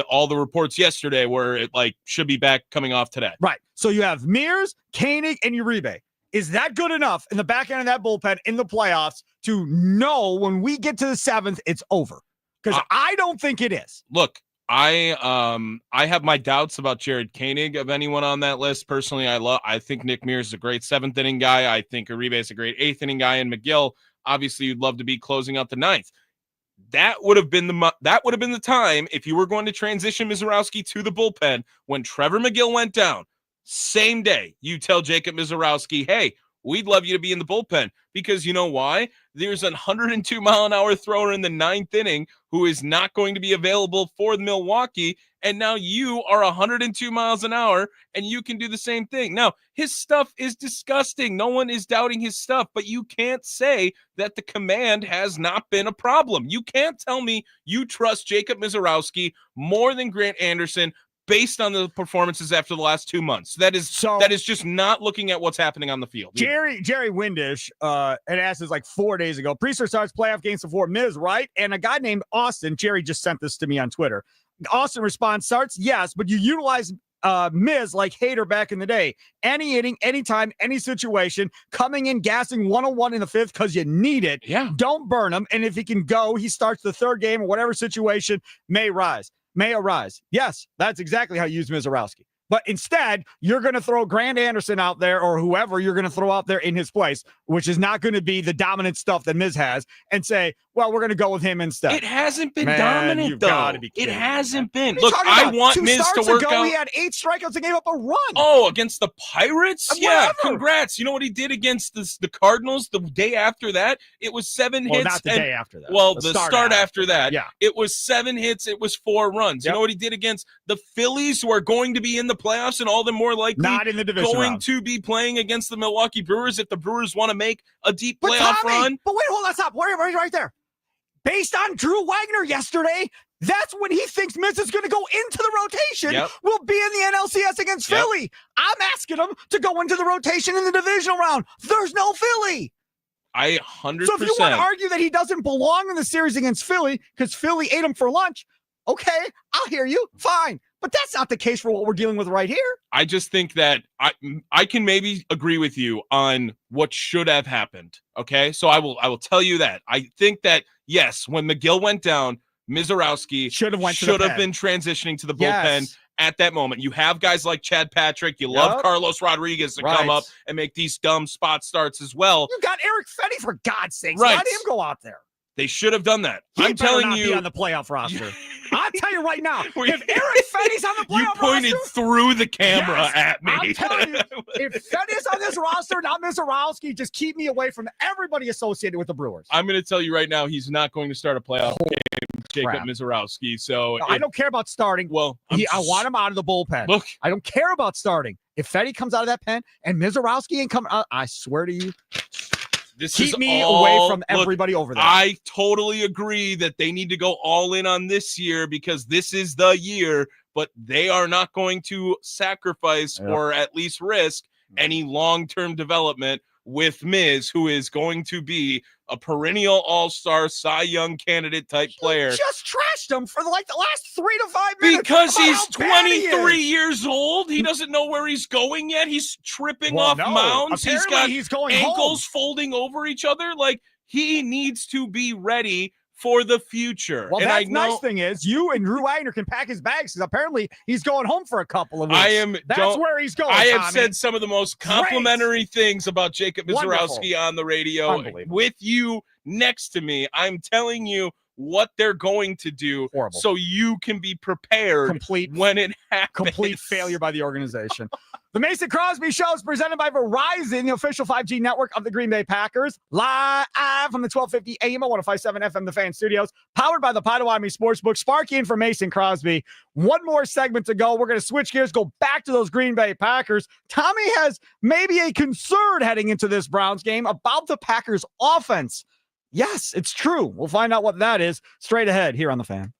All the reports yesterday were it should be back coming off today. Right. So you have Mears, Koenig, and Uribe. Is that good enough in the back end of that bullpen in the playoffs to know when we get to the 7th, it's over? Because I don't think it is. Look, I have my doubts about Jared Koenig of anyone on that list. Personally, I think Nick Mears is a great 7th inning guy. I think Uribe is a great 8th inning guy, and McGill, obviously, you'd love to be closing out the 9th. That would have been the time if you were going to transition Misiorowski to the bullpen when Trevor McGill went down. Same day, you tell Jacob Misiorowski, hey, we'd love you to be in the bullpen because you know why? There's a 102-mile-an-hour thrower in the 9th inning who is not going to be available for Milwaukee, and now you are 102 miles an hour, and you can do the same thing. Now, his stuff is disgusting. No one is doubting his stuff, but you can't say that the command has not been a problem. You can't tell me you trust Jacob Misiorowski more than Grant Anderson based on the performances after the last 2 months. That is just not looking at what's happening on the field. Jerry Windish had asked this 4 days ago. Priester starts playoff games before Miz, right? And a guy named Austin, Jerry just sent this to me on Twitter. Austin responds, starts, yes, but you utilize Miz like Hader back in the day. Any inning, anytime, any situation, coming in, gassing 101 in the 5th because you need it. Yeah. Don't burn him. And if he can go, he starts the 3rd game or whatever situation may arise. Yes, that's exactly how you use Misiorowski. But instead, you're going to throw Grant Anderson out there or whoever you're going to throw out there in his place, which is not going to be the dominant stuff that Miz has, and say, well, we're going to go with him instead. It hasn't been Man, dominant, you've though. gotta be kidding It me, hasn't man. been. Look, I want Two Miz to starts work ago, out. He had 8 strikeouts and gave up a run. Oh, against the Pirates? Whatever. Yeah, congrats. You know what he did against the Cardinals the day after that? It was 7 hits. Well, not the day after that. Well, the start after that. Yeah. It was 7 hits. It was 4 runs. Yep. You know what he did against the Phillies, who are going to be in the playoffs and all the more likely Not in the division going round. to be playing against the Milwaukee Brewers if the Brewers want to make a deep But playoff Tommy, run. But wait, hold on, stop. Wait, right there. Based on Drew Wagner yesterday, that's when he thinks Miz is going to go into the rotation. Yep. Will be in the NLCS against Yep. Philly. I'm asking him to go into the rotation in the divisional round. There's no Philly. I 100%. So if you want to argue that he doesn't belong in the series against Philly because Philly ate him for lunch, okay, I'll hear you. Fine. But that's not the case for what we're dealing with right here. I just think that I can maybe agree with you on what should have happened. Okay, so I will tell you that I think that yes, when McGill went down, Mizorowski should have been transitioning to the bullpen at that moment. You have guys like Chad Patrick. You love Carlos Rodriguez to come up and make these dumb spot starts as well. You got Eric Fetty, for God's sakes. Right. Let him go out there. They should have done that. He I'm telling not you, be on the playoff roster. I'll tell you right now, if Eric Fetty's on the playoff you pointed roster, through the camera yes, at me. I'm telling you, if Fetty's on this roster, not Mizorowski, just keep me away from everybody associated with the Brewers. I'm going to tell you right now, he's not going to start a playoff game, Jacob Mizorowski. So I don't care about starting. Well, I want him out of the bullpen. Look, I don't care about starting. If Fetty comes out of that pen and Mizorowski ain't coming out, I swear to you, keep me away from everybody over there. I totally agree that they need to go all in on this year because this is the year, but they are not going to sacrifice or at least risk any long-term development with Miz, who is going to be a perennial all-star Cy Young candidate type player. You just trashed him for the last 3 to 5 minutes. Because he's how bad he 23 is. years old. He doesn't know where he's going yet. He's tripping off mounds. Apparently he's going ankles home. folding over each other. Like, he needs to be ready for the future. Well, and that's nice thing is you and Drew Wagner can pack his bags because apparently he's going home for a couple of weeks. That's where he's going. I have Tommy. said some of the most complimentary things about Jacob Mizorowski on the radio with you next to me. I'm telling you what they're going to do so you can be prepared when it happens. Complete failure by the organization. The Mason Crosby Show is presented by Verizon, the official 5G network of the Green Bay Packers. Live from the 1250 AM 105.7 FM, the Fan Studios. Powered by the Potawatomi Sportsbook. Sparky and for Mason Crosby. One more segment to go. We're going to switch gears, go back to those Green Bay Packers. Tommy has maybe a concern heading into this Browns game about the Packers offense. Yes, it's true. We'll find out what that is straight ahead here on the Fan.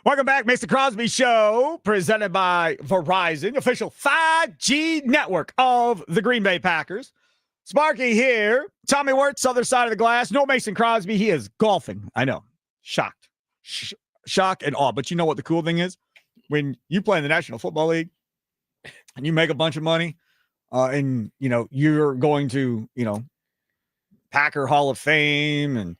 Welcome back, Mason Crosby Show, presented by Verizon, official 5G network of the Green Bay Packers. Sparky here. Tommy Wirtz, other side of the glass. No Mason Crosby. He is golfing. I know. Shocked. Shock and awe. But you know what the cool thing is? When you play in the National Football League and you make a bunch of money and, you know, you're going to, you know, Packer Hall of Fame and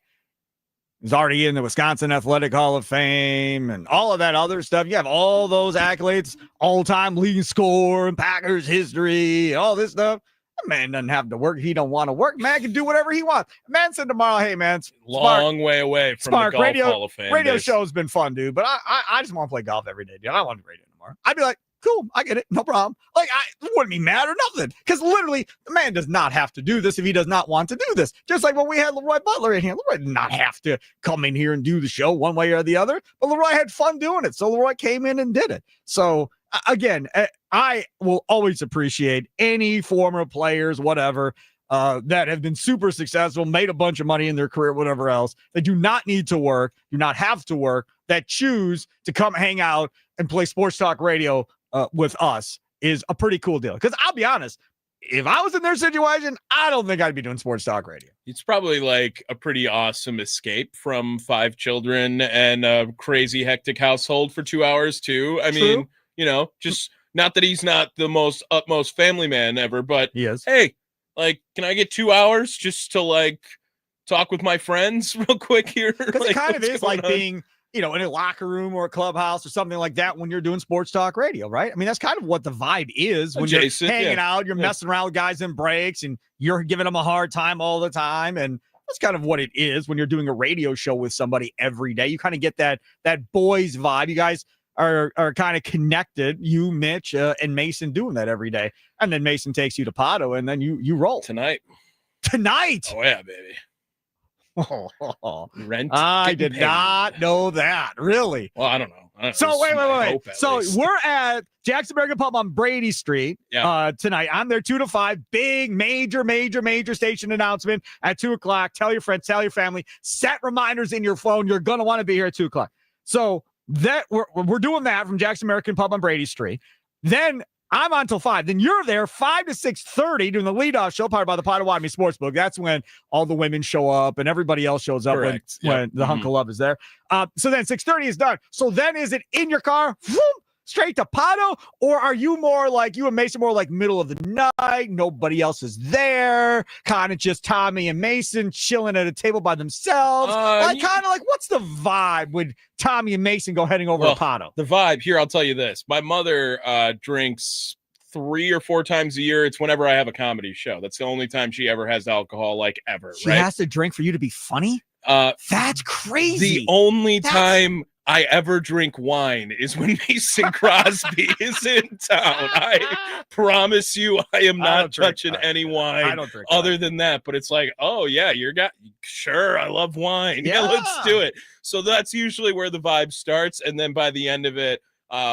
he's already in the Wisconsin Athletic Hall of Fame and all of that other stuff. You have all those accolades, all-time leading scorer and Packers history, all this stuff. The man doesn't have to work. He don't want to work. Man can do whatever he wants. Man said tomorrow, hey, man. Long way away from the Golf Hall of Fame. Radio show's been fun, dude, but I just want to play golf every day, dude. I don't want to do radio anymore. I'd be like, cool, I get it. No problem. Like, I wouldn't be mad or nothing because literally the man does not have to do this if he does not want to do this. Just like when we had Leroy Butler in here. Leroy did not have to come in here and do the show one way or the other, but Leroy had fun doing it. So Leroy came in and did it. So again, I will always appreciate any former players, whatever, that have been super successful, made a bunch of money in their career, whatever else. They do not need to work, do not have to work, that choose to come hang out and play sports talk radio with us is a pretty cool deal. Because I'll be honest, if I was in their situation, I don't think I'd be doing sports talk radio. It's probably like a pretty awesome escape from 5 children and a crazy hectic household for 2 hours too. I mean, you know, just not that he's not the most utmost family man ever, but he is. Hey, like, can I get 2 hours just to like talk with my friends real quick here? Because Like, it kind of is like on? being, you know, in a locker room or a clubhouse or something like that when you're doing sports talk radio, right? I mean, that's kind of what the vibe is when you're hanging out, you're messing around with guys in breaks and you're giving them a hard time all the time. And that's kind of what it is when you're doing a radio show with somebody every day. You kind of get that boys vibe. You guys are kind of connected, you, Mitch, and Mason doing that every day. And then Mason takes you to Pato and then you roll. Tonight. Oh, yeah, baby. Rent. I did not know that. Really? Well, I don't know. So wait. So we're at Jackson American Pub on Brady Street tonight. I'm there 2 to 5. Big, major station announcement at 2:00. Tell your friends, tell your family. Set reminders in your phone. You're gonna want to be here at 2:00. So that we're doing that from Jackson American Pub on Brady Street. Then I'm on till 5. Then you're there 5 to 6:30 doing the leadoff show powered by the Potawatomi Sportsbook. That's when all the women show up and everybody else shows up when the hunk of love is there. So then 6:30 is done. So then is it in your car, whoop, straight to Pato, or are you more like you and Mason more like middle of the night? Nobody else is there. Kind of just Tommy and Mason chilling at a table by themselves. Kind of like what's the vibe when Tommy and Mason go heading over to Pato? The vibe here, I'll tell you this. My mother drinks 3 or 4 times a year. It's whenever I have a comedy show. That's the only time she ever has alcohol, like ever. She has to drink for you to be funny? That's crazy. The only time I ever drink wine is when Mason Crosby is in town. I promise you, I am not touching any wine. I don't drink other than that. But it's like, oh yeah, sure. I love wine. Yeah, let's do it. So that's usually where the vibe starts, and then by the end of it,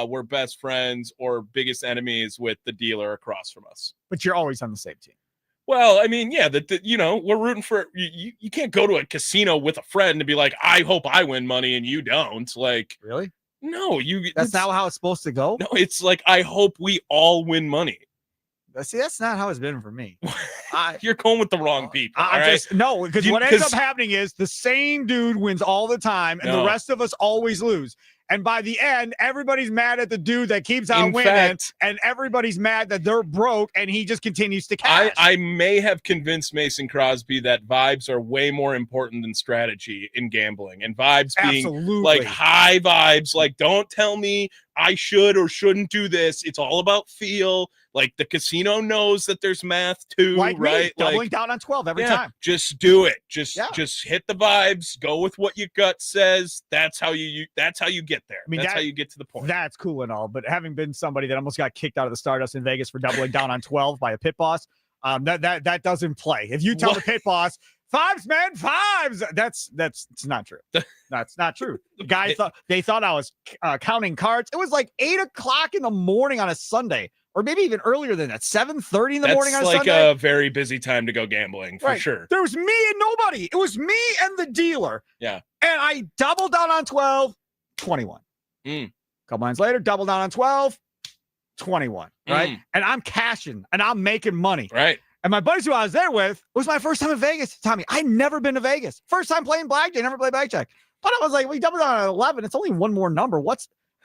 we're best friends or biggest enemies with the dealer across from us. But you're always on the same team. Well, I mean, yeah, you know, we're rooting for you can't go to a casino with a friend and be like, I hope I win money and you don't. Like, really? No, that's not how it's supposed to go. No, it's like, I hope we all win money. See, that's not how it's been for me. You're going with the wrong people. Because what ends up happening is the same dude wins all the time and the rest of us always lose. And by the end, everybody's mad at the dude that keeps on winning, and everybody's mad that they're broke, and he just continues to cash. I may have convinced Mason Crosby that vibes are way more important than strategy in gambling, and vibes being like high vibes. Like, don't tell me I should or shouldn't do this. It's all about feel. Like, the casino knows that there's math too, right? Me, doubling down on 12 every time. Just do it. Just hit the vibes. Go with what your gut says. That's how you get there. I mean, that's how you get to the point. That's cool and all, but having been somebody that almost got kicked out of the Stardust in Vegas for doubling down on 12 by a pit boss, that doesn't play. If you tell the pit boss, 5s, man, 5s. That's not true. That's not true. The guy thought I was counting cards. It was like 8:00 in the morning on a Sunday, or maybe even earlier than that, 7:30 in the morning on a Sunday. That's like a very busy time to go gambling for sure. There was me and nobody. It was me and the dealer. Yeah. And I doubled down on 12, 21. A couple lines later, double down on 12, 21, right? And I'm cashing and I'm making money. Right. And my buddies who I was there with, it was my first time in Vegas. Tommy, I'd never been to Vegas. First time playing blackjack, never played blackjack. But I was like, we doubled down on 11. It's only one more number. Well,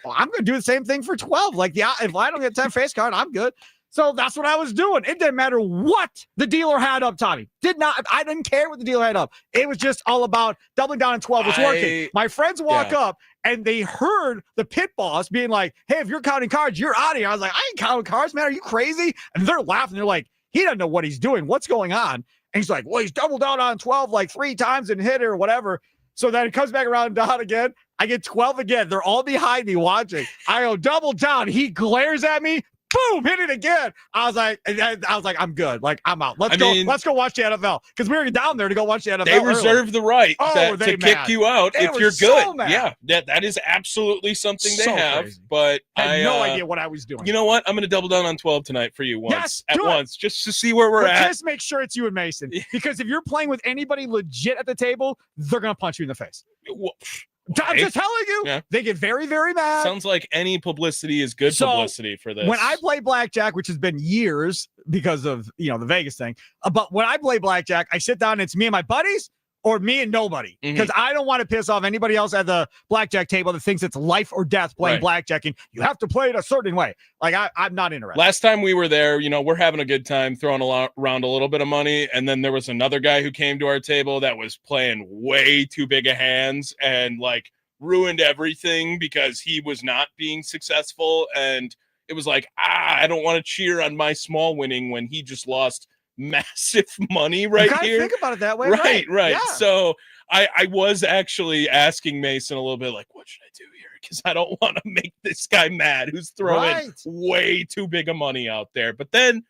I'm going to do the same thing for 12. Like, yeah, if I don't get 10 face card, I'm good. So that's what I was doing. It didn't matter what the dealer had up, Tommy. I didn't care what the dealer had up. It was just all about doubling down on 12 was working. My friends walk up and they heard the pit boss being like, hey, if you're counting cards, you're out of here. I was like, I ain't counting cards, man. Are you crazy? And they're laughing. They're like, he doesn't know what he's doing. What's going on? And he's like, well, he's doubled down on 12 like 3 times and hit it or whatever. So then it comes back around down again. I get 12 again. They're all behind me watching. I go double down. He glares at me. Boom, hit it again. I was like, I'm good. Like, I'm out. Let's go watch the NFL. Because we were down there to go watch the NFL. They reserve the right to kick you out if you're good. So yeah, that is absolutely something they have. Crazy. But I had no idea what I was doing. You know what? I'm going to double down on 12 tonight for you once. Yes, once, just to see where we're at. Just make sure it's you and Mason. Because if you're playing with anybody legit at the table, they're going to punch you in the face. Well, I'm just telling you, they get very, very mad. Sounds like any publicity is good publicity for this. When I play blackjack, which has been years because of the Vegas thing, but when I play blackjack, I sit down and it's me and my buddies or me and nobody because I don't want to piss off anybody else at the blackjack table that thinks it's life or death playing blackjack and you have to play it a certain way. Like I'm not interested. Last time we were there, we're having a good time throwing around a little bit of money, and then there was another guy who came to our table that was playing way too big of hands and like ruined everything because he was not being successful, and it was like I don't want to cheer on my small winning when he just lost massive money right here. Think about it that way. Right. Yeah. So I was actually asking Mason a little bit like, what should I do here? Because I don't want to make this guy mad who's throwing way too big of money out there. But then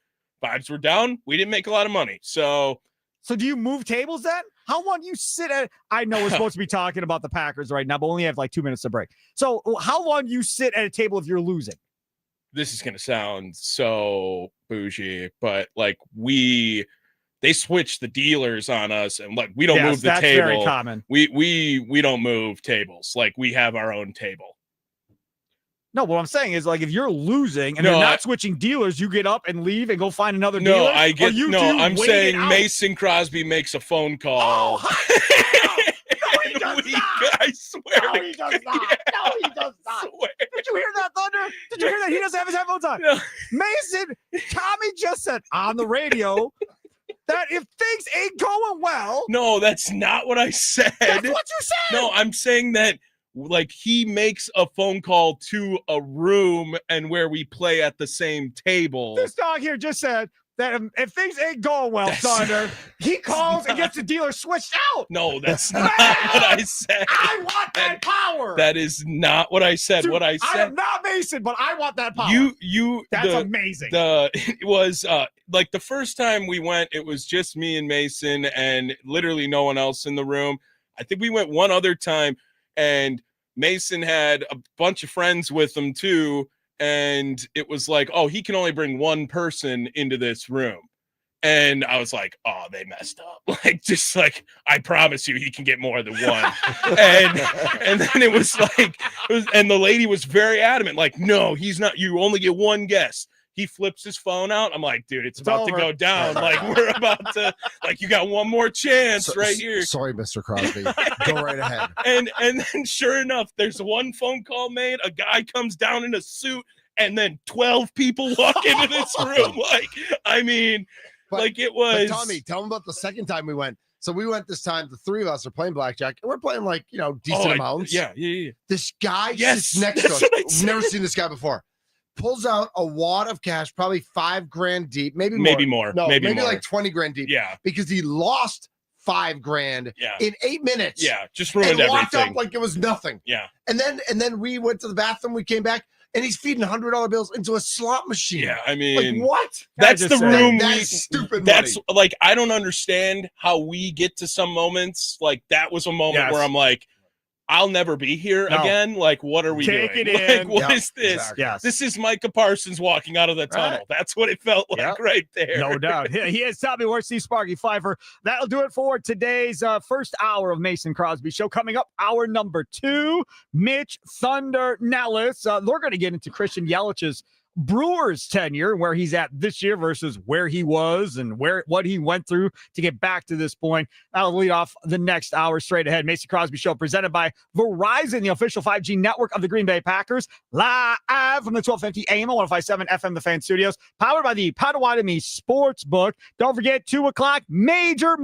vibes were down. We didn't make a lot of money. So do you move tables then? How long do you sit at? I know we're supposed to be talking about the Packers right now, but we only have like 2 minutes to break. So how long do you sit at a table if you're losing? This is going to sound so bougie, but like they switch the dealers on us, and like we don't move the table. That's very common. We don't move tables. Like we have our own table. No, what I'm saying is like if you're losing and they're not switching dealers, you get up and leave and go find another dealer. No, I'm saying Mason Crosby makes a phone call. Oh, no, he does not. I swear. No, he does not. No, he does not. Did you hear that, Thunder? Did you hear that? He doesn't have his headphones on. No. Mason, Tommy just said on the radio that if things ain't going well. No, that's not what I said. That's what you said. No, I'm saying that like he makes a phone call to a room and where we play at the same table. This dog here just said that if things ain't going well, Thunder, he calls and gets the dealer switched out. No, that's not what I said. I want that power. That is not what I said. Dude, what I said. I am not Mason, but I want that power. That's amazing. It was like the first time we went, it was just me and Mason and literally no one else in the room. I think we went one other time and Mason had a bunch of friends with him too. And it was like, oh, he can only bring one person into this room. And I was like, oh, they messed up. Like, just like, I promise you, he can get more than one. and then it was like, and the lady was very adamant, like, no, he's not, you only get one guest. He flips his phone out. I'm like, dude, it's about to go down. Like, we're about to, like, you got one more chance right here. Sorry, Mr. Crosby. Go right ahead. And then sure enough, there's one phone call made. A guy comes down in a suit, and then 12 people walk into this room. Like, I mean, like it was. But Tommy, tell him about the second time we went. So we went this time, the three of us are playing blackjack, and we're playing like, decent amounts. Yeah. This guy sits next to us. I've never seen this guy before. Pulls out a wad of cash, probably $5,000 deep, maybe more. No, maybe more. Like 20 grand deep. Yeah. Because he lost $5,000 in 8 minutes. Yeah. Just ruined and walked up like it was nothing. Yeah. And then we went to the bathroom, we came back, and he's feeding $100 bills into a slot machine. Yeah, I mean, like what? That's the room. That's stupid. That's money. Like, I don't understand how we get to some moments. Like that was a moment where I'm like, I'll never be here again. Like, what are we doing? Take it in. What is this? Exactly. Yes. This is Micah Parsons walking out of the tunnel. That's what it felt like right there. No doubt. He is Tommy Worsley, Sparky Fifer. That'll do it for today's first hour of Mason Crosby Show. Coming up, hour number 2, Mitch Thunder Nellis. They're going to get into Christian Yelich's Brewers tenure, where he's at this year versus where he was and what he went through to get back to this point. That'll lead off the next hour straight ahead. Mason Crosby Show presented by Verizon, the official 5G network of the Green Bay Packers, live from the 1250 AM 105.7 FM The Fan Studios, powered by the Potawatomi Sportsbook. Don't forget, 2 o'clock, major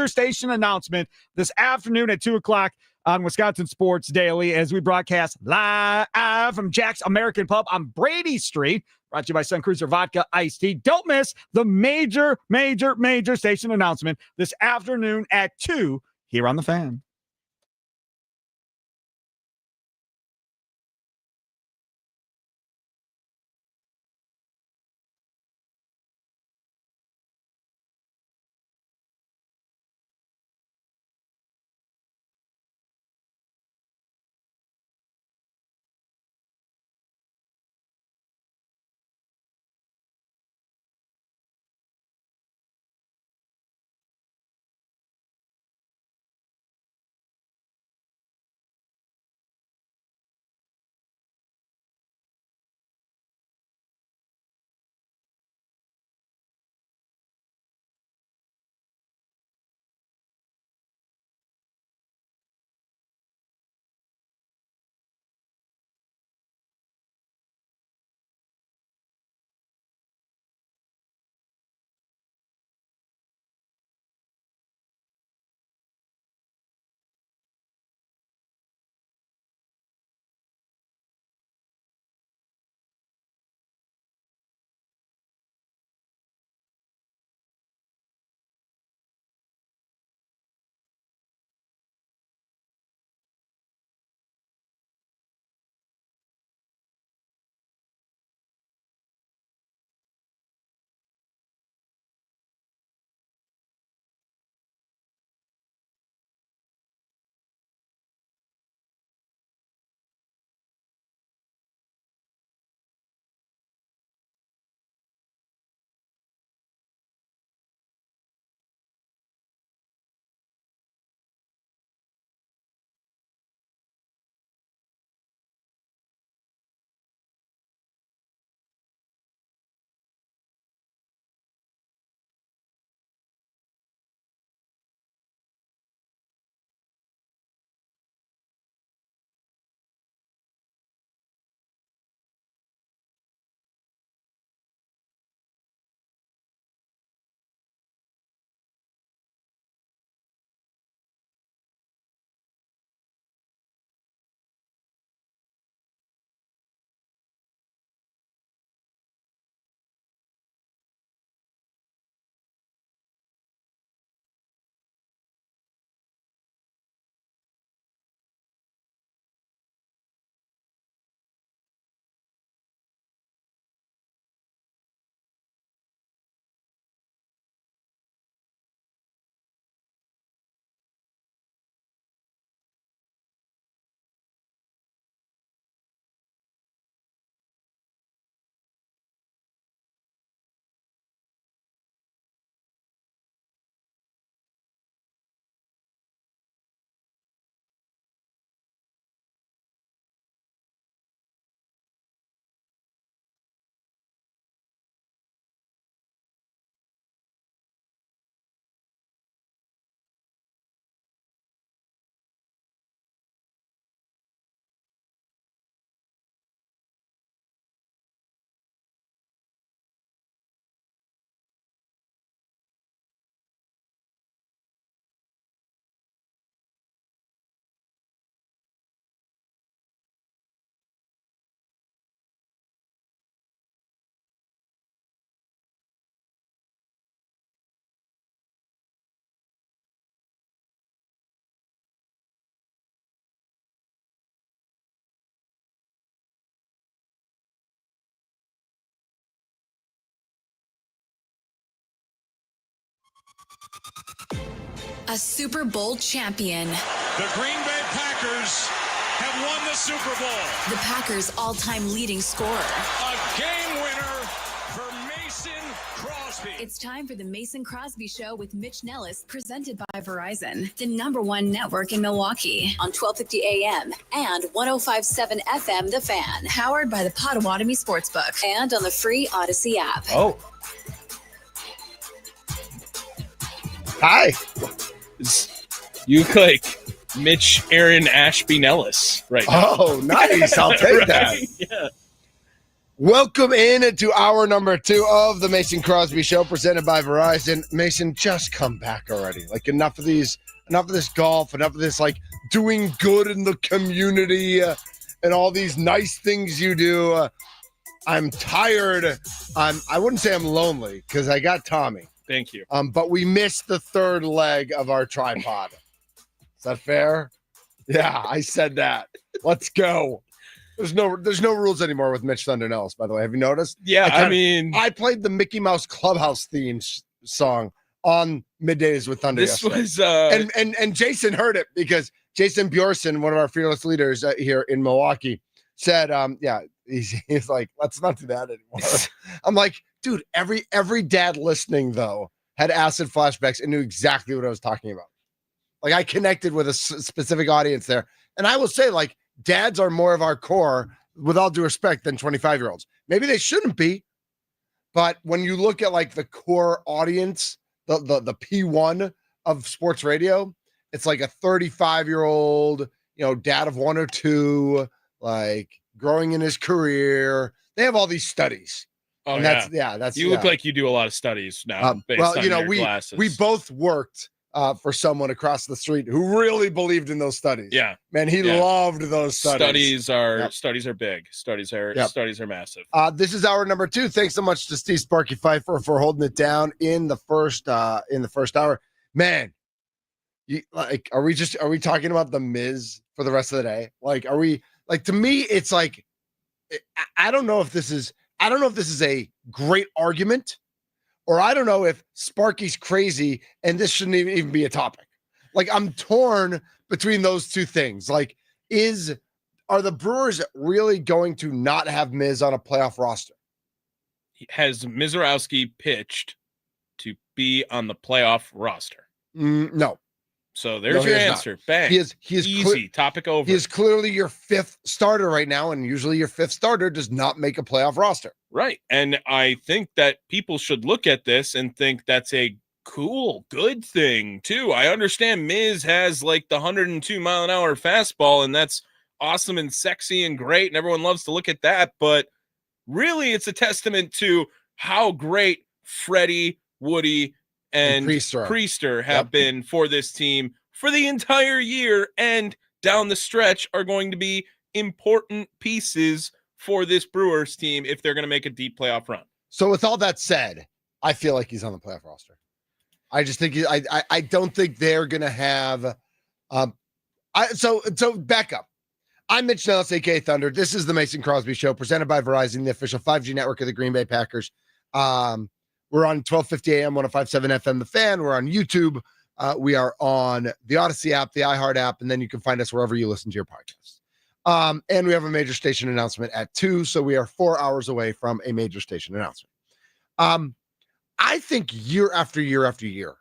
station announcement this afternoon at 2 o'clock on Wisconsin Sports Daily as we broadcast live from Jack's American Pub on Brady Street, brought to you by Sun Cruiser Vodka Iced Tea. Don't miss the major station announcement this afternoon at 2 here on The Fan. A Super Bowl champion. The Green Bay Packers have won the Super Bowl. The Packers' all-time leading scorer. A game winner for Mason Crosby. It's time for the Mason Crosby Show with Mitch Nellis, presented by Verizon, the #1 network in Milwaukee, on 1250 AM and 105.7 FM The Fan, powered by the Potawatomi Sportsbook, and on the free Odyssey app. Oh. Hi. You look like Mitch Aaron Ashby Nellis right now. Oh, nice. I'll take that. Yeah. Welcome in to hour number 2 of the Mason Crosby Show, presented by Verizon. Mason, just come back already. Like, enough of this golf, enough of this, like, doing good in the community and all these nice things you do. I'm tired. I wouldn't say I'm lonely because I got Tommy. Thank you. But we missed the third leg of our tripod. Is that fair? Yeah, I said that. Let's go. There's no rules anymore with Mitch Thunder Nellis, by the way. Have you noticed? Yeah, I played the Mickey Mouse Clubhouse theme song on Middays with Thunder. This yesterday. was and Jason heard it because Jason Bjorson, one of our fearless leaders here in Milwaukee, said, he's like, let's not do that anymore. I'm like, dude, every dad listening though had acid flashbacks and knew exactly what I was talking about. Like, I connected with a specific audience there, and I will say, like, dads are more of our core, with all due respect, than 25-year-olds. Maybe they shouldn't be, but when you look at like the core audience, the P1 of sports radio, it's like a 35-year-old, dad of 1 or 2, like growing in his career. They have all these studies. Oh, and that's you look like you do a lot of studies now. Based on your glasses. We both worked for someone across the street who really believed in those studies. Yeah, man, he loved those studies. Studies are big. Studies are massive. This is hour number 2. Thanks so much to Steve Sparky Fifer for holding it down in the first hour. Man, are we talking about the Miz for the rest of the day? Like, are we like, to me, it's like, I don't know if this is a great argument, or I don't know if Sparky's crazy and this shouldn't even be a topic. Like, I'm torn between those two things. Like, are the Brewers really going to not have Miz on a playoff roster? Has Mizorowski pitched to be on the playoff roster? No. So there's your answer. Not. Bang. He is easy. Topic over. He is clearly your 5th starter right now, and usually your 5th starter does not make a playoff roster. Right. And I think that people should look at this and think that's a cool, good thing too. I understand Miz has like the 102-mile-an-hour fastball, and that's awesome and sexy and great, and everyone loves to look at that. But really, it's a testament to how great Freddie, Woody, and Priester have been for this team for the entire year, and down the stretch are going to be important pieces for this Brewers team if they're going to make a deep playoff run. So with all that said, I feel like he's on the playoff roster. I just think I don't think they're going to have so back up. I'm Mitch Nellis, aka Thunder. This is the Mason Crosby Show, presented by Verizon, the official 5G network of the Green Bay Packers. We're on 1250 AM, 105.7 FM, The Fan. We're on YouTube. We are on the Odyssey app, the iHeart app, and then you can find us wherever you listen to your podcasts. And we have a major station announcement at 2, so we are 4 hours away from a major station announcement. I think year after year after year,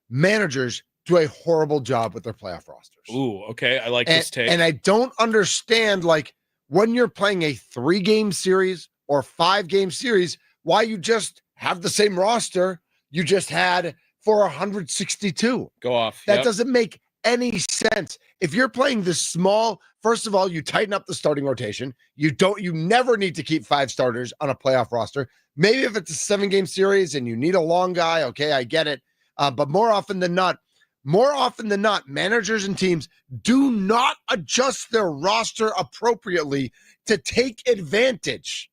managers do a horrible job with their playoff rosters. Ooh, okay. I like this take. And I don't understand, like, when you're playing a 3-game series or 5-game series, why you just have the same roster you just had for 162. Go off. That doesn't make any sense. If you're playing this small, first of all, you tighten up the starting rotation. You never need to keep 5 starters on a playoff roster. Maybe if it's a 7-game series and you need a long guy, okay, I get it. But more often than not, managers and teams do not adjust their roster appropriately to take advantage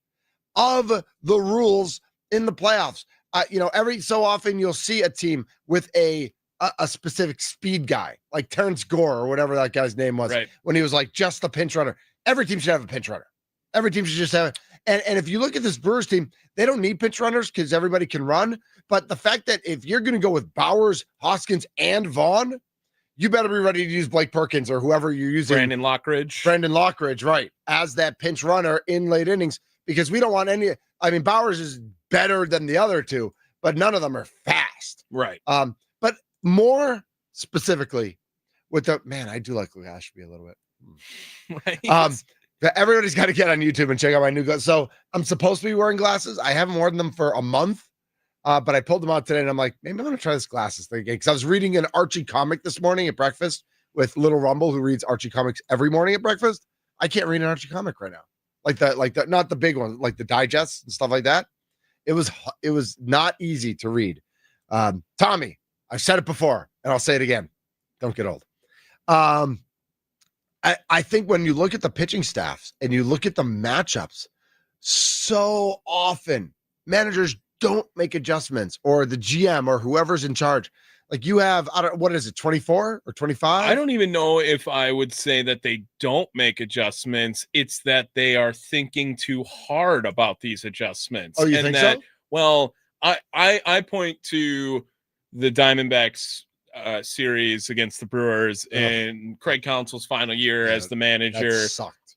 of the rules in the playoffs. Every so often you'll see a team with a specific speed guy, like Terrence Gore or whatever that guy's name was, right, when he was like just the pinch runner. Every team should have a pinch runner. Every team should just have it. And if you look at this Brewers team, they don't need pinch runners because everybody can run. But the fact that if you're going to go with Bowers, Hoskins, and Vaughn, you better be ready to use Blake Perkins or whoever you're using. Brandon Lockridge, right, as that pinch runner in late innings, because we don't want any. I mean, Bowers is better than the other two, but none of them are fast. Right. But more specifically with the man, I do like Luke Ashby a little bit. Right. Everybody's got to get on YouTube and check out my new glasses. So I'm supposed to be wearing glasses. I haven't worn them for a month, but I pulled them out today, and I'm like, maybe I'm going to try this glasses thing again, because I was reading an Archie comic this morning at breakfast with Little Rumble, who reads Archie comics every morning at breakfast. I can't read an Archie comic right now, like the not the big one, like the digests and stuff like that. It was not easy to read. Tommy, I've said it before, and I'll say it again. Don't get old. I think when you look at the pitching staffs and you look at the matchups, so often managers don't make adjustments, or the GM or whoever's in charge. Like you have, what is it, 24 or 25? I don't even know if I would say that they don't make adjustments. It's that they are thinking too hard about these adjustments. Oh, you think so? Well, I point to the Diamondbacks series against the Brewers in Craig Counsell's final year as the manager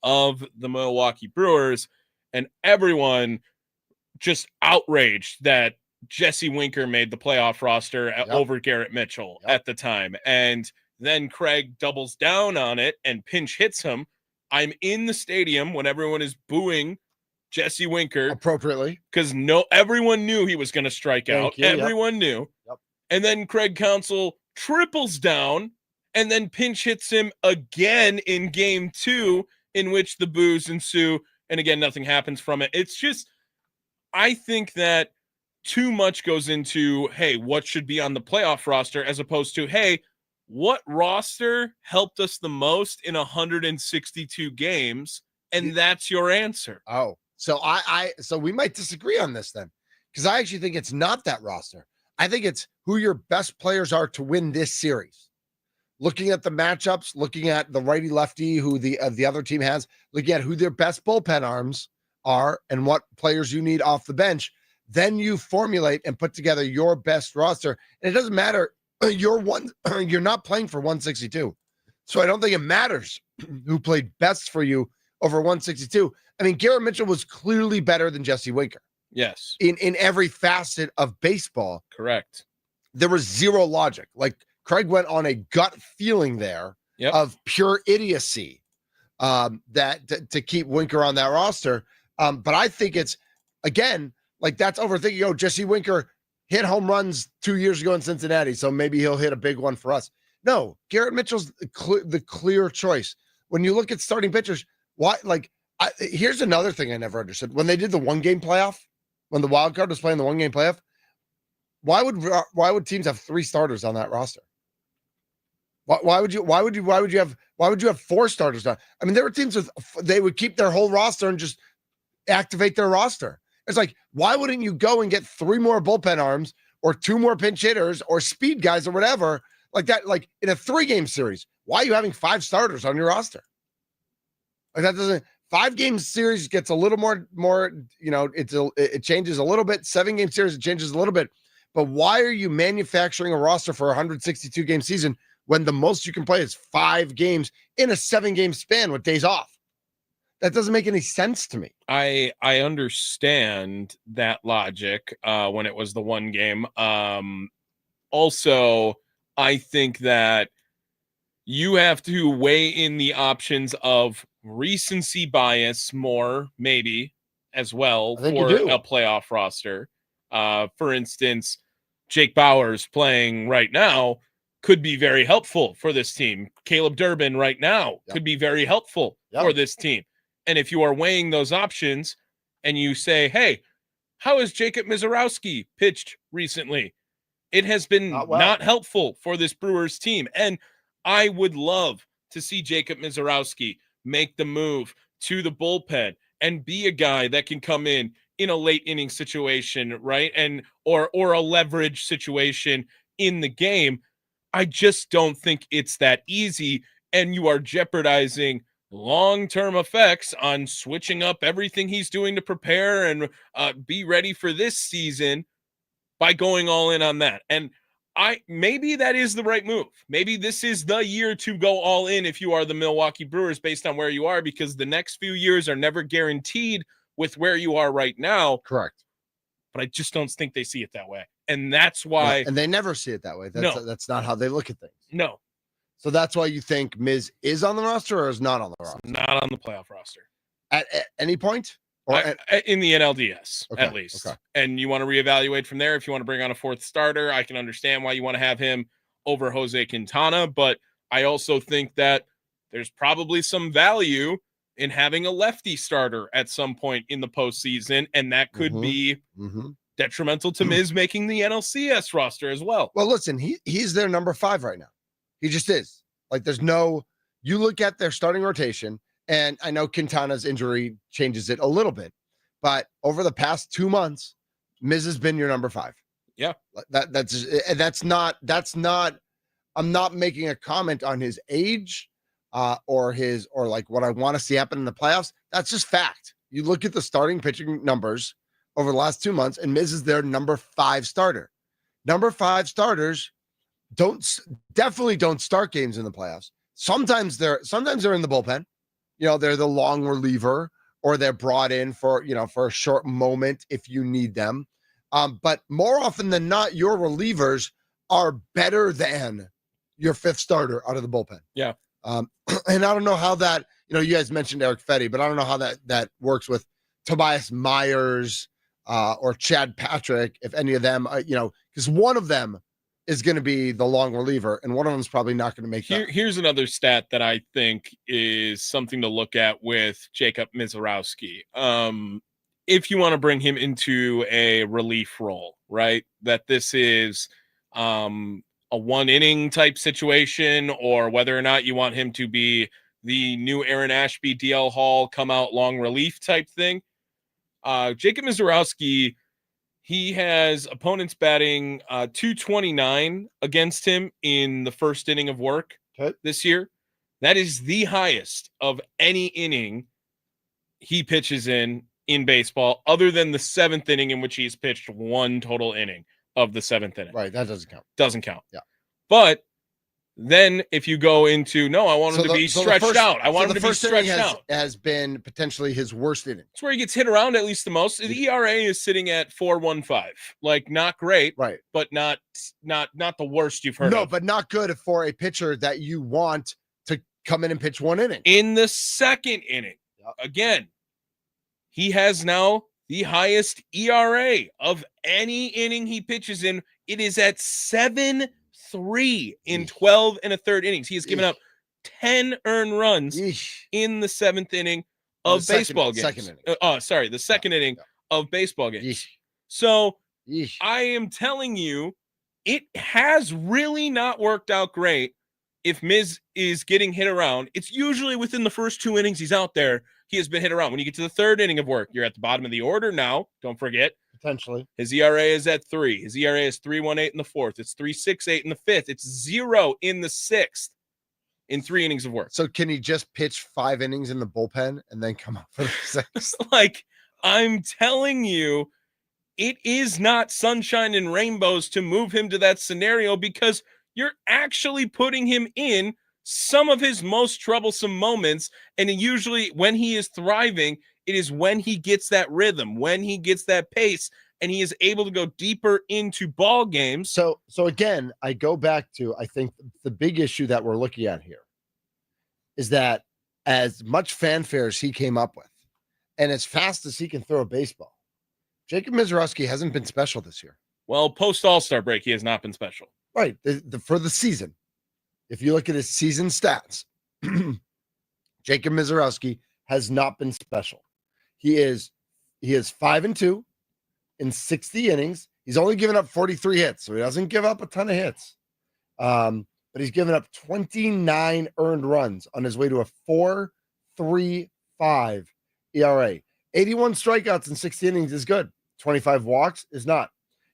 of the Milwaukee Brewers, and everyone just outraged that Jesse Winker made the playoff roster over Garrett Mitchell at the time. And then Craig doubles down on it and pinch hits him. I'm in the stadium when everyone is booing Jesse Winker appropriately, because everyone knew he was going to strike out. Everyone knew. And then Craig Counsell triples down and then pinch hits him again in game 2, in which the boos ensue. And again, nothing happens from it. It's just, I think that too much goes into, hey, what should be on the playoff roster, as opposed to, hey, what roster helped us the most in 162 games? And that's your answer. Oh, so so we might disagree on this then, because I actually think it's not that roster. I think it's who your best players are to win this series. Looking at the matchups, looking at the righty lefty who the other team has, looking at who their best bullpen arms are and what players you need off the bench, then you formulate and put together your best roster. And it doesn't matter, you're not playing for 162. So I don't think it matters who played best for you over 162. I mean, Garrett Mitchell was clearly better than Jesse Winker. Yes. In every facet of baseball. Correct. There was zero logic. Like Craig went on a gut feeling there of pure idiocy that to keep Winker on that roster. But I think it's, again, like that's overthinking. Oh, Jesse Winker hit home runs 2 years ago in Cincinnati, so maybe he'll hit a big one for us. No, Garrett Mitchell's the clear choice. When you look at starting pitchers, why? Like, here's another thing I never understood. When they did the 1-game playoff, when the wild card was playing the 1-game playoff, why would teams have 3 starters on that roster? Why would you have 4 starters on? I mean, there were teams they would keep their whole roster and just activate their roster. It's like, why wouldn't you go and get 3 more bullpen arms or 2 more pinch hitters or speed guys or whatever like that? Like in a 3-game series, why are you having 5 starters on your roster? Like that doesn't. 5-game series gets a little more, it changes a little bit. 7-game series, it changes a little bit. But why are you manufacturing a roster for a 162-game season when the most you can play is 5 games in a 7-game span with days off? That doesn't make any sense to me. I understand that logic when it was the 1 game. Also, I think that you have to weigh in the options of recency bias more, maybe, as well, for a playoff roster. For instance, Jake Bauers playing right now could be very helpful for this team. Caleb Durbin right now could be very helpful for this team. And if you are weighing those options and you say, hey, how has Jacob Mizorowski pitched recently? It has been not helpful for this Brewers team. And I would love to see Jacob Mizorowski make the move to the bullpen and be a guy that can come in a late inning situation, right? And or a leverage situation in the game. I just don't think it's that easy. And you are jeopardizing long-term effects on switching up everything he's doing to prepare and be ready for this season by going all in on that. And Maybe that is the right move. Maybe this is the year to go all in if you are the Milwaukee Brewers based on where you are, because the next few years are never guaranteed with where you are right now. Correct. But I just don't think they see it that way. And that's why. No, and they never see it that way. That's not how they look at things. No. So that's why you think Miz is on the roster or is not on the roster? Not on the playoff roster. At any point? Or in the NLDS, okay, at least. Okay. And you want to reevaluate from there. If you want to bring on a fourth starter, I can understand why you want to have him over Jose Quintana. But I also think that there's probably some value in having a lefty starter at some point in the postseason. And that could be detrimental to Miz making the NLCS roster as well. Well, listen, he's their number 5 right now. He just is. Like, you look at their starting rotation, and I know Quintana's injury changes it a little bit, but over the past 2 months, Miz has been your number 5. Yeah. That's not, I'm not making a comment on his age or like what I want to see happen in the playoffs. That's just fact. You look at the starting pitching numbers over the last 2 months, and Miz is their number 5 starter. Number 5 starters definitely don't start games in the playoffs. Sometimes they're in the bullpen. They're the long reliever, or they're brought in for a short moment if you need them. But more often than not, your relievers are better than your 5th starter out of the bullpen. Yeah. And I don't know how that, you guys mentioned Eric Fetty, but I don't know how that works with Tobias Myers or Chad Patrick, if any of them, because one of them is going to be the long reliever, and one of them is probably not going to make that. Here's another stat that I think is something to look at with Jacob Mizorowski. If you want to bring him into a relief role, right, that this is a 1-inning type situation, or whether or not you want him to be the new Aaron Ashby, DL Hall, come out long relief type thing. Jacob Mizorowski, he has opponents batting 229 against him in the first inning of work this year. That is the highest of any inning he pitches in baseball, other than the 7th inning, in which he's pitched 1 total inning of the 7th inning. Right, that doesn't count. Doesn't count. Yeah. But then if you go into, no, I want him to be stretched out. I want him to be stretched out. Has been potentially his worst inning. It's where he gets hit around at least the most. The ERA is sitting at 4.15. Like, not great, right? But not the worst you've heard of. No, but not good for a pitcher that you want to come in and pitch 1 inning. In the 2nd inning, again, he has now the highest ERA of any inning he pitches in. It is at 7.3 in 12 1/3 innings. He has given up 10 earned runs in the 7th inning of baseball games. The 2nd inning of baseball games. So I am telling you, it has really not worked out great if Miz is getting hit around. It's usually within the first 2 innings he's out there, he has been hit around. When you get to the 3rd inning of work, you're at the bottom of the order now. Don't forget. Potentially. His ERA is at 3. His ERA is 3.18 in the 4th. It's 3.68 in the 5th. It's 0 in the 6th in 3 innings of work. So can he just pitch 5 innings in the bullpen and then come up for the 6th? Like, I'm telling you, it is not sunshine and rainbows to move him to that scenario, because you're actually putting him in some of his most troublesome moments. And usually when he is thriving, it is when he gets that rhythm, when he gets that pace, and he is able to go deeper into ball games. So again, I go back to, I think the big issue that we're looking at here is that as much fanfare as he came up with, and as fast as he can throw a baseball, Jacob Mizorowski hasn't been special this year. Well, post All-Star break, he has not been special. Right. For the season, if you look at his season stats, Jacob Mizorowski has not been special. He is 5-2 in 60 innings. He's only given up 43 hits, so he doesn't give up a ton of hits. But he's given up 29 earned runs on his way to a 4.35 ERA. 81 strikeouts in 60 innings is good. 25 walks is not.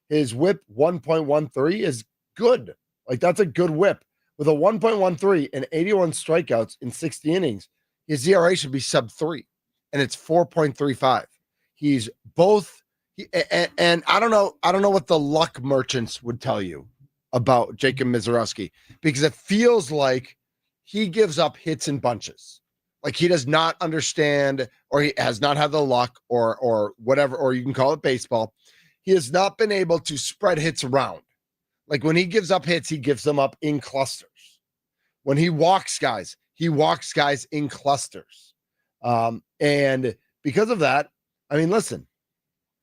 His whip 1.13 is good. Like, that's a good whip. With a 1.13 and 81 strikeouts in 60 innings, his ERA should be sub 3, and it's 4.35. He's both, and I don't know what the luck merchants would tell you, about Jacob Mizorowski because it feels like he gives up hits in bunches. Like he does not understand, or he has not had the luck, or whatever, or you can call it baseball. He has not been able to spread hits around. Like when he gives up hits, he gives them up in clusters. When he walks guys in clusters. And because of that, I mean, listen,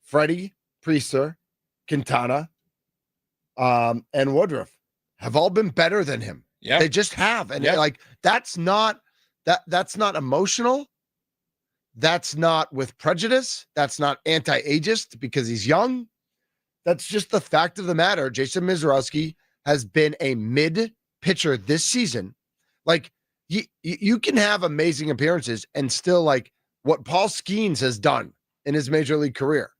Freddie, Priester, Quintana, and Woodruff have all been better than him. Yeah. They just have. And like, that's not emotional. That's not with prejudice. That's not anti-ageist because he's young. That's just the fact of the matter. Jason Mizorowski has been a mid pitcher this season. Like you can have amazing appearances and still, like, what Paul Skeens has done in his major league career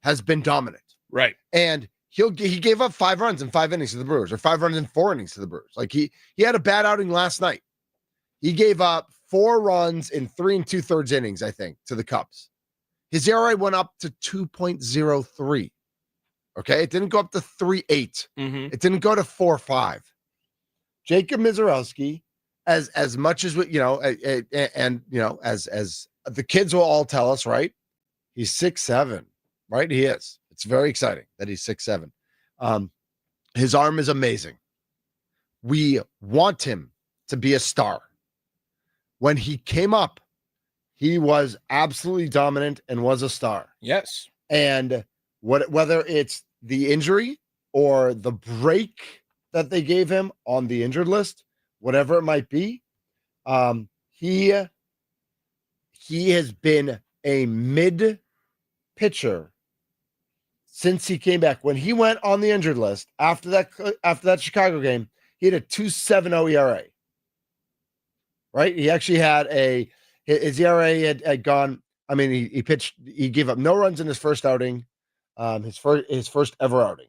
has been dominant. Right. And he gave up 5 runs in 5 innings to the Brewers, or 5 runs in 4 innings to the Brewers. Like he had a bad outing last night. He gave up 4 runs in 3 2/3 innings, I think, to the Cubs. His ERA went up to 2.03. Okay, it didn't go up to 3.8. It didn't go to 4.5. Jacob Mizorowski, as much as we, and as the kids will all tell us, right? He's 6'7", right? He is. It's very exciting that he's 6'7". His arm is amazing. We want him to be a star. When he came up, he was absolutely dominant and was a star. Yes. And whether it's the injury or the break that they gave him on the injured list, whatever it might be, he has been a mid pitcher since he came back. When he went on the injured list after that Chicago game, he had a 2.70 ERA. Right? He actually had his ERA had gone. I mean, he pitched. He gave up no runs in his first outing. His first ever outing.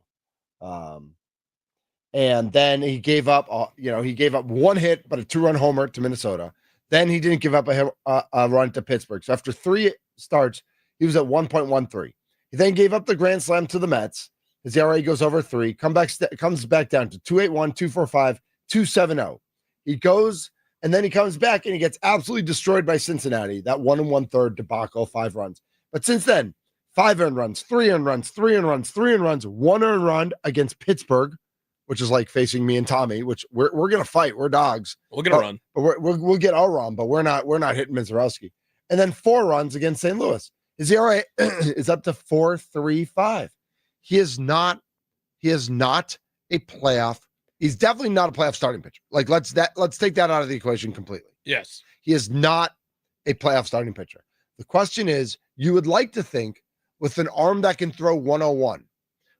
And then he gave up, he gave up 1 hit, but a 2-run homer to Minnesota. Then he didn't give up a run to Pittsburgh. So after 3 starts, he was at 1.13. He then gave up the grand slam to the Mets. His ERA goes over 3, comes back down to 2.81, 2.45, 2.70. He goes, and then he comes back and he gets absolutely destroyed by Cincinnati. That 1 1/3 debacle, 5 runs. But since then, 5 earned runs, 3 earned runs, 3 earned runs, 3 earned runs, 1 earned run against Pittsburgh, which is like facing me and Tommy, which we're gonna fight. We're dogs. We're gonna run, but we'll get our run. But we're not hitting Mizorowski. And then 4 runs against St. Louis. His ERA is up to 4.35. He is not a playoff. He's definitely not a playoff starting pitcher. Like let's take that out of the equation completely. Yes, he is not a playoff starting pitcher. The question is, you would like to think with an arm that can throw 101.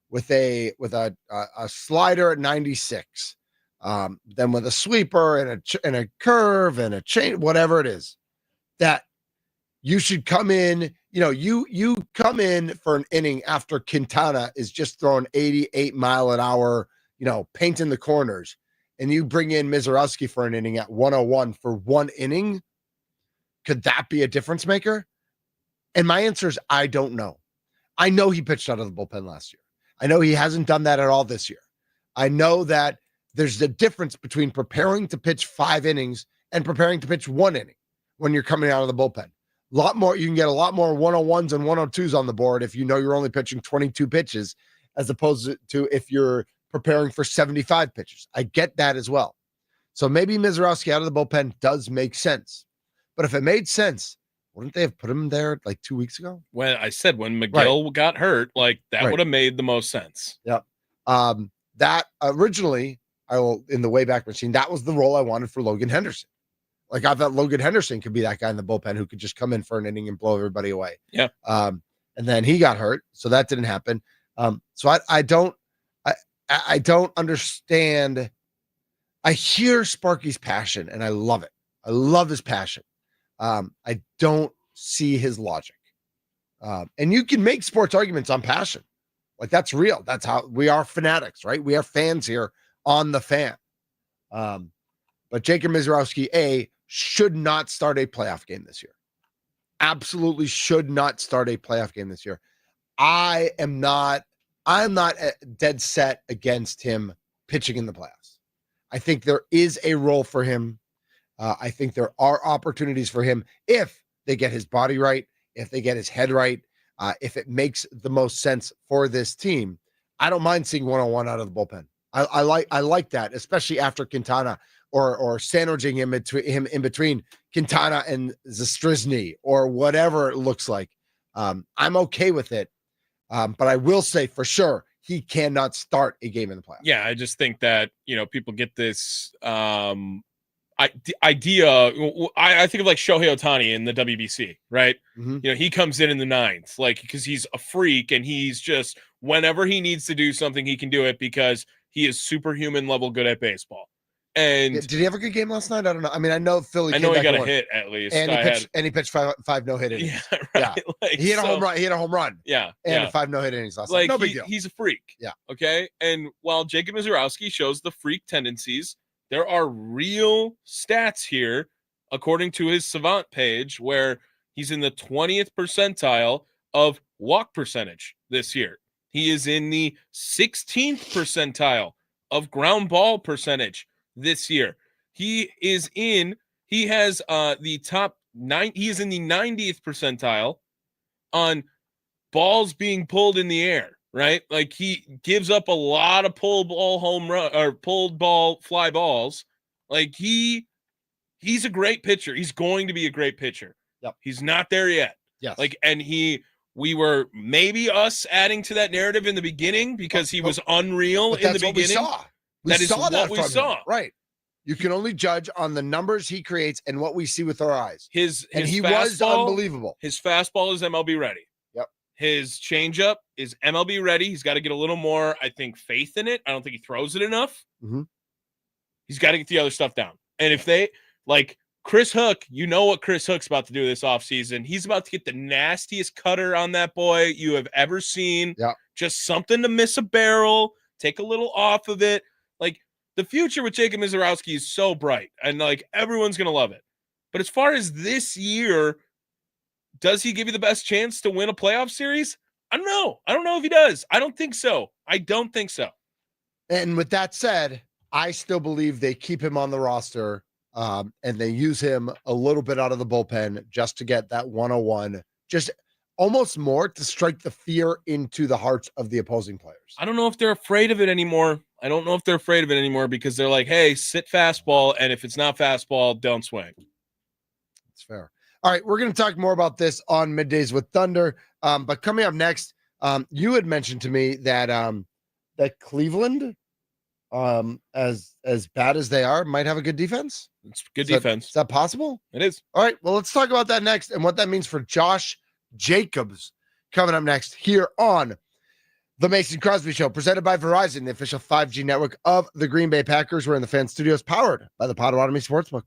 With a slider at 96, then with a sweeper and a curve and a chain, whatever it is, that you should come in. You come in for an inning after Quintana is just throwing 88 mile an hour, painting the corners, and you bring in Mizorowski for an inning at 101 for 1 inning. Could that be a difference maker? And my answer is I don't know. I know he pitched out of the bullpen last year. I know he hasn't done that at all this year. I know that there's a difference between preparing to pitch 5 innings and preparing to pitch 1 inning when you're coming out of the bullpen. You can get a lot more 101s and 102s on the board if you know you're only pitching 22 pitches, as opposed to if you're preparing for 75 pitches. I get that as well. So maybe Mizorowski out of the bullpen does make sense. But if it made sense, wouldn't they have put him there like 2 weeks ago? When McGill got hurt, like that would have made the most sense. Yep. That originally, in the Wayback Machine, that was the role I wanted for Logan Henderson. Like I thought Logan Henderson could be that guy in the bullpen who could just come in for an inning and blow everybody away. Yeah. And then he got hurt, so that didn't happen. So I don't understand. I hear Sparky's passion and I love it. I love his passion. I don't see his logic. And you can make sports arguments on passion. Like that's real. That's how we are fanatics, right? We are fans here on the Fan. But Jacob Mizorowski, should not start a playoff game this year. Absolutely should not start a playoff game this year. I'm not dead set against him pitching in the playoffs. I think there is a role for him. I think there are opportunities for him if they get his body right, if they get his head right, if it makes the most sense for this team. I don't mind seeing 101 out of the bullpen. I like that, especially after Quintana or sandwiching him in between Quintana and Zastrizny or whatever it looks like. I'm okay with it. But I will say for sure, he cannot start a game in the playoffs. Yeah, I just think that, people get this idea. I think of like Shohei Ohtani in the WBC, right? Mm-hmm. He comes in the ninth, like, because he's a freak and he's just, whenever he needs to do something, he can do it because he is superhuman level good at baseball. And did he have a good game last night? I don't know. I mean, I know Philly. I know he got a hit at least, and he pitched five no hit innings. Yeah, right. Yeah. Like, he hit a home run. He hit a home run. Yeah, and 5 no hit innings last night. No big deal. He's a freak. Yeah. Okay. And while Jacob Mizorowski shows the freak tendencies, there are real stats here, according to his Savant page, where he's in the 20th percentile of walk percentage this year. He is in the 16th percentile of ground ball percentage this year. He is in the top 9. He is in the 90th percentile on balls being pulled in the air, right? Like, he gives up a lot of pulled ball home run or pulled ball fly balls. Like, he's a great pitcher. He's going to be a great pitcher. Yep. He's not there yet. Yes. Like, and we were maybe us adding to that narrative in the beginning because he was unreal in the beginning. We saw that we saw. Right. You can only judge on the numbers he creates and what we see with our eyes. He was unbelievable. His fastball is MLB ready. Yep. His changeup is MLB ready. He's got to get a little more, I think, faith in it. I don't think he throws it enough. Mm-hmm. He's got to get the other stuff down. And if they, like Chris Hook, you know what Chris Hook's about to do this offseason. He's about to get the nastiest cutter on that boy you have ever seen. Yeah. Just something to miss a barrel, take a little off of it. Like, the future with Jacob Mizorowski is so bright, and like everyone's going to love it. But as far as this year, does he give you the best chance to win a playoff series? I don't know. I don't know if he does. I don't think so. And with that said, I still believe they keep him on the roster and they use him a little bit out of the bullpen just to get that 101, just almost more to strike the fear into the hearts of the opposing players. I don't know if they're afraid of it anymore. Because they're like, hey, sit fastball, and if it's not fastball, don't swing. That's fair. All right, we're going to talk more about this on Middays with Thunder. But coming up next, you had mentioned to me that that Cleveland, as bad as they are, might have a good defense. It's good defense. Is that possible? It is. All right, well, let's talk about that next and what that means for Josh Jacobs coming up next here on The Mason Crosby Show, presented by Verizon, the official 5G network of the Green Bay Packers. We're in the Fan Studios, powered by the Potawatomi Sportsbook.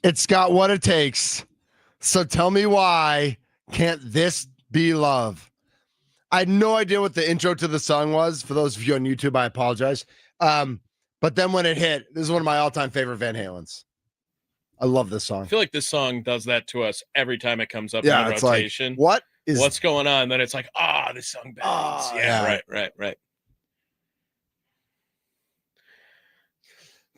It's got what it takes. So tell me why can't this be love? I had no idea what the intro to the song was. For those of you on YouTube, I apologize. But then when it hit, this is one of my all-time favorite Van Halen's. I love this song. I feel like this song does that to us every time it comes up Yeah, in the it's rotation. like, what's going on? Then it's like, this song bangs. Right.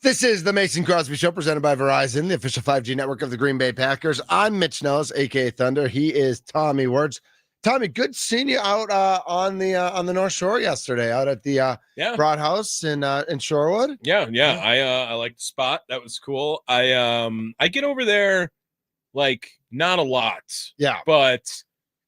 This is the Mason Crosby Show presented by Verizon, the official 5G network of the Green Bay Packers. I'm Mitch Nellis, aka Thunder. He is Tommy Words. Tommy, good seeing you out on the North Shore yesterday, out at the Broad House in Shorewood. Yeah. I like the spot. That was cool. I get over there like not a lot. Yeah, but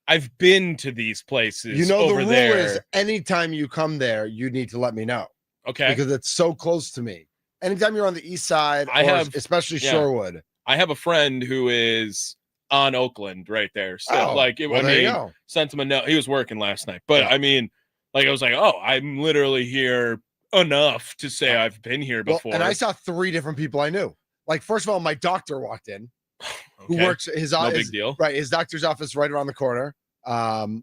I've been to these places. You know, over the rule there. is anytime you come there, you need to let me know. Okay, because it's so close to me. Anytime you're on the east side, especially Shorewood. I have a friend who is on Oakland right there. So sent him a note. He was working last night, but I mean, like I was like, I'm literally here enough to say I've been here before. And I saw 3 different people I knew. Like, first of all, my doctor walked in, who works his office. No big deal. Right, his doctor's office right around the corner, on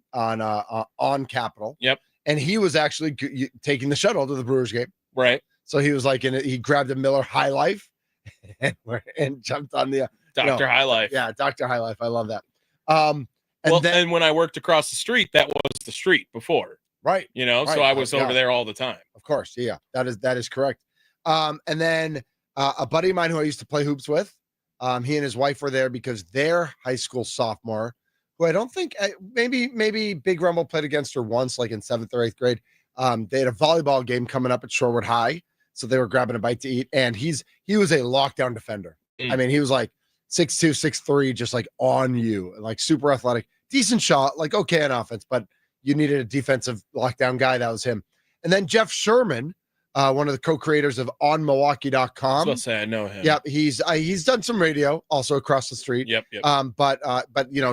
Capitol. Yep. And he was actually taking the shuttle to the Brewers game. Right. So he was like, he grabbed a Miller High Life and jumped on the Dr. High Life. Yeah, Dr. High Life. I love that. And when I worked across the street, that was the street before. Right. So I was over there all the time. Of course. Yeah, that is correct. And then a buddy of mine who I used to play hoops with, he and his wife were there because their high school sophomore, who I don't think, maybe Big Rumble played against her once, like in 7th or 8th grade. They had a volleyball game coming up at Shorewood High. So they were grabbing a bite to eat. And he was a lockdown defender. I mean, he was like 6'2", 6'3", just like on you, like super athletic, decent shot, like okay on offense, but you needed a defensive lockdown guy. That was him. And then Jeff Sherman, one of the co-creators of OnMilwaukee.com. Let's say I know him. Yep, he's done some radio also across the street. Yep. But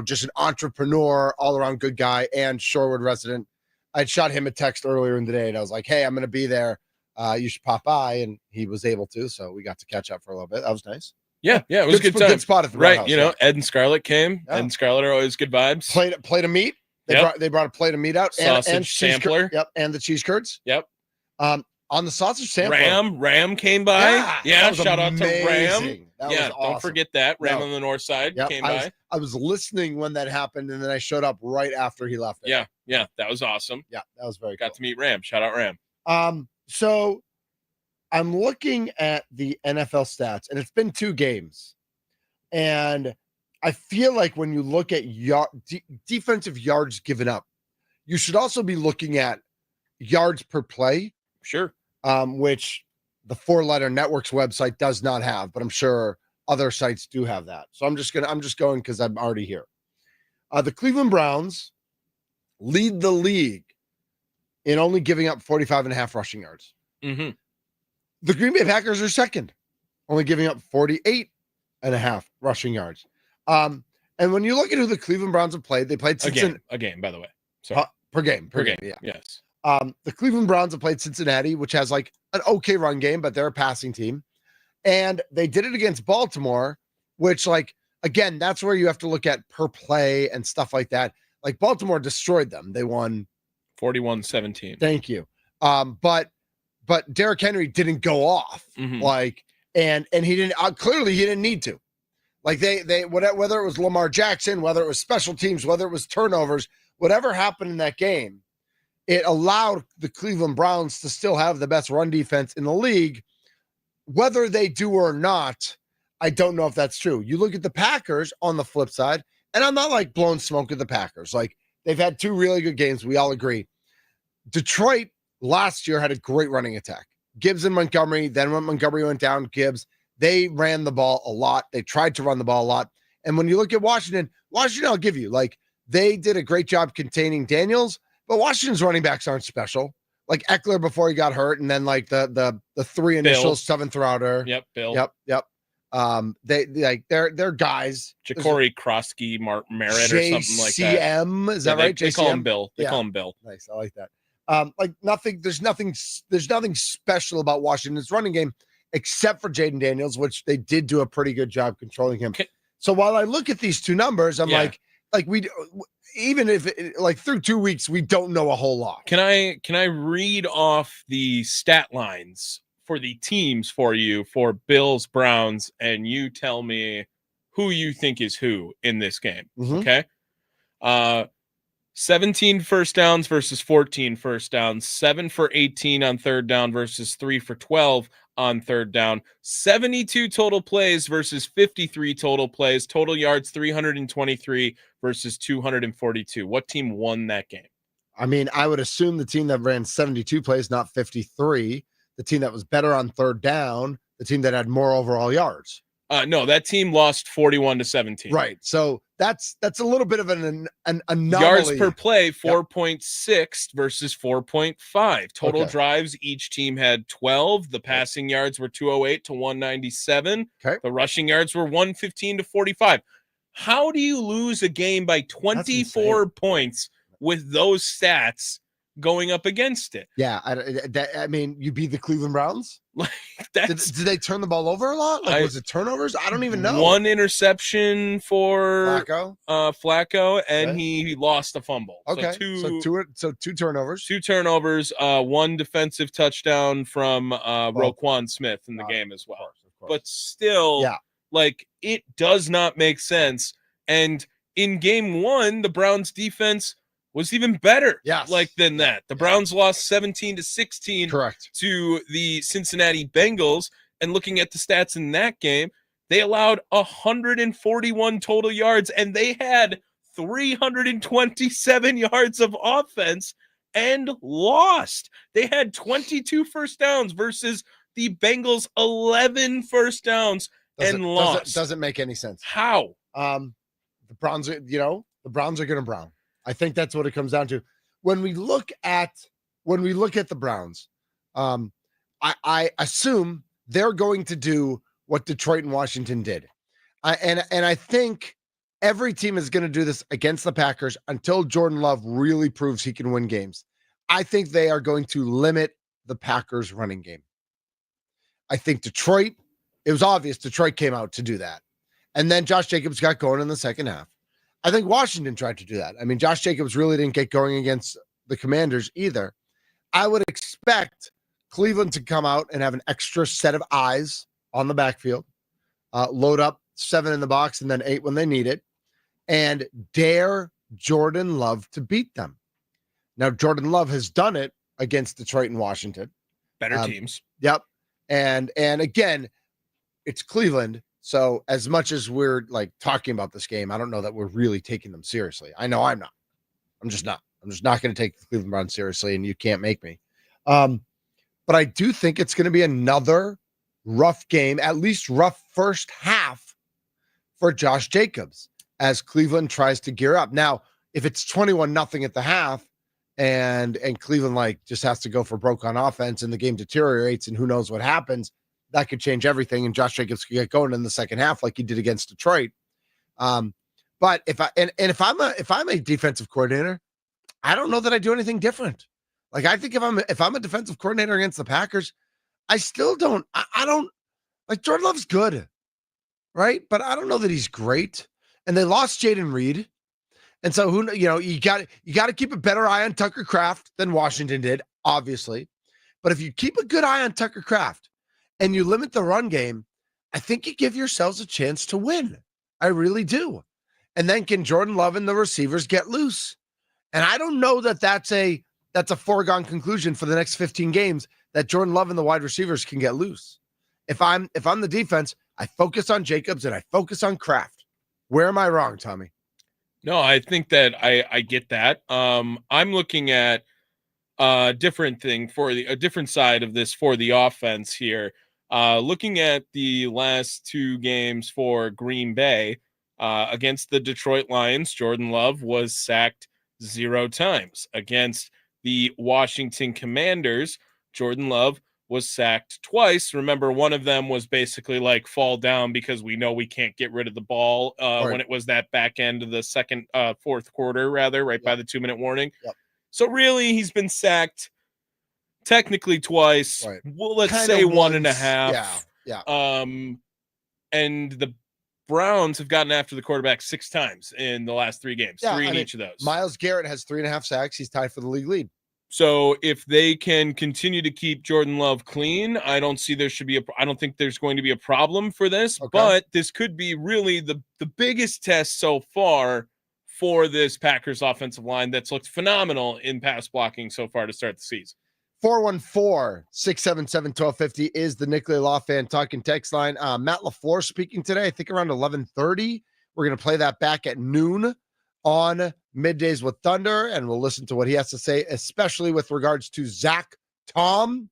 just an entrepreneur, all around good guy, and Shorewood resident. I'd shot him a text earlier in the day, and I was like, "Hey, I'm going to be there. You should pop by," and he was able to, so we got to catch up for a little bit. That was nice. Yeah, it was a good time. Good spot at the right. House, Ed and Scarlett came. Yeah. Ed and Scarlett are always good vibes. Plate of meat. They brought a plate of meat out. Sausage and sampler. Yep, and the cheese curds. Yep. On the sausage sampler. Ram came by. Yeah, shout out to Ram. That was awesome. Don't forget that. Ram on the north side came by. I was listening when that happened, and then I showed up right after he left. Yeah, that was awesome. Yeah, that was very Got to meet Ram. Shout out Ram. So I'm looking at the NFL stats, and it's been 2 games. And I feel like when you look at defensive yards given up, you should also be looking at yards per play. Sure. Which the 4-letter networks website does not have, but I'm sure other sites do have that. So I'm just going because I'm already here. The Cleveland Browns lead the league in only giving up 45.5 rushing yards. Mm-hmm. The Green Bay Packers are second, only giving up 48.5 rushing yards. And when you look at who the Cleveland Browns have played, they played a game, by the way. Sorry. Per game. Yeah. Yes. The Cleveland Browns have played Cincinnati, which has like an okay run game, but they're a passing team. And they did it against Baltimore, which, like, again, that's where you have to look at per play and stuff like that. Like, Baltimore destroyed them. They won 41-17. Thank you. But Derrick Henry didn't go off. Mm-hmm. And he didn't, clearly he didn't need to. Like whether it was Lamar Jackson, whether it was special teams, whether it was turnovers, whatever happened in that game, it allowed the Cleveland Browns to still have the best run defense in the league. Whether they do or not, I don't know if that's true. You look at the Packers on the flip side, and I'm not like blowing smoke at the Packers. Like, they've had 2 really good games. We all agree. Detroit last year had a great running attack. Gibbs and Montgomery, then when Montgomery went down, Gibbs, they ran the ball a lot. They tried to run the ball a lot. And when you look at Washington, I'll give you, like, they did a great job containing Daniels, but Washington's running backs aren't special. Like Eckler before he got hurt, and then like the 3 initials, 7th rounder. Yep, Bill. Yep. They're guys. Ja'Cory Crosby, Mark Merritt, or something like that. JCM, is that right? They call him Bill. They call him Bill. Nice, I like that. There's nothing special about Washington's running game, except for Jaden Daniels, which they did do a pretty good job controlling him. So while I look at these two numbers, I'm like we, even if like through 2 weeks, we don't know a whole lot. Can I read off the stat lines for the teams for you for Bills, Browns, and you tell me who you think is who in this game? Okay. 17 first downs versus 14 first downs, 7 for 18 on third down versus 3 for 12 on third down, 72 total plays versus 53 total plays, total yards 323 versus 242. What team won that game? I mean, I would assume the team that ran 72 plays, not 53, the team that was better on third down, the team that had more overall yards. No, that team lost 41-17. Right. So that's a little bit of an anomaly. Yards per play, 4.6 versus 4.5. Total drives, each team had 12. The passing yards were 208 to 197. Okay. The rushing yards were 115 to 45. How do you lose a game by 24 points with those stats going up against it? Yeah, I mean, you beat the Cleveland Browns? Like did they turn the ball over a lot? Like, was it turnovers? I don't even know. One interception for Flacco, and he lost a fumble. Okay, so two turnovers. Two turnovers, one defensive touchdown from Roquan Smith in the game as well. Of course. But still, like, it does not make sense. And in game one, the Browns defense was even better than that. The Browns lost 17-16 to the Cincinnati Bengals. And looking at the stats in that game, they allowed 141 total yards, and they had 327 yards of offense and lost. They had 22 first downs versus the Bengals' 11 first downs and lost. Doesn't make any sense. How? The Browns are, the Browns are going to brown. I think that's what it comes down to. When we look at the Browns, I assume they're going to do what Detroit and Washington did. And I think every team is going to do this against the Packers until Jordan Love really proves he can win games. I think they are going to limit the Packers running game. I think Detroit, it was obvious Detroit came out to do that. And then Josh Jacobs got going in the second half. I think Washington tried to do that. I mean, Josh Jacobs really didn't get going against the Commanders either. I would expect Cleveland to come out and have an extra set of eyes on the backfield, load up 7 in the box and then 8 when they need it, and dare Jordan Love to beat them. Now, Jordan Love has done it against Detroit and Washington. Better teams. Yep. And again, it's Cleveland. So as much as we're like talking about this game, I don't know that we're really taking them seriously. I know I'm not. I'm just not going to take the Cleveland Browns seriously, and you can't make me. But I do think it's going to be another rough game, at least rough first half for Josh Jacobs as Cleveland tries to gear up. Now, if it's 21-0 at the half and Cleveland like just has to go for broke on offense and the game deteriorates and who knows what happens, that could change everything, and Josh Jacobs could get going in the second half like he did against Detroit. But if I'm a defensive coordinator, I don't know that I do anything different. Like, I think if I'm a defensive coordinator against the Packers, I still don't. I don't like Jordan Love's good, right? But I don't know that he's great. And they lost Jaden Reed, and so you got to keep a better eye on Tucker Kraft than Washington did, obviously. But if you keep a good eye on Tucker Kraft and you limit the run game, I think you give yourselves a chance to win. I really do. And then can Jordan Love and the receivers get loose? And I don't know that that's a foregone conclusion for the next 15 games that Jordan Love and the wide receivers can get loose. If I'm the defense, I focus on Jacobs and I focus on Kraft. Where am I wrong, Tommy? No, I think that I get that. I'm looking at a different thing a different side of this for the offense here. Looking at the last 2 games for Green Bay against the Detroit Lions, Jordan Love was sacked 0 times. Against the Washington Commanders, Jordan Love was sacked twice. Remember, one of them was basically like fall down because we know we can't get rid of the ball when it was that back end of the fourth quarter, rather, right by the 2-minute warning. Yep. So really, he's been sacked technically twice. Right. Well, let's Kinda say one once. and a half. Yeah. And the Browns have gotten after the quarterback 6 times in the last 3 games, 3 in each of those. Myles Garrett has 3.5 sacks. He's tied for the league lead. So if they can continue to keep Jordan Love clean, I don't think there's going to be a problem for this, but this could be really the biggest test so far for this Packers offensive line that's looked phenomenal in pass blocking so far to start the season. 414-677-1250 is the Nicolay Law Fan talking text line. Matt LaFleur speaking today, I think around 11:30. We're going to play that back at noon on Middays with Thunder, and we'll listen to what he has to say, especially with regards to Zach Tom,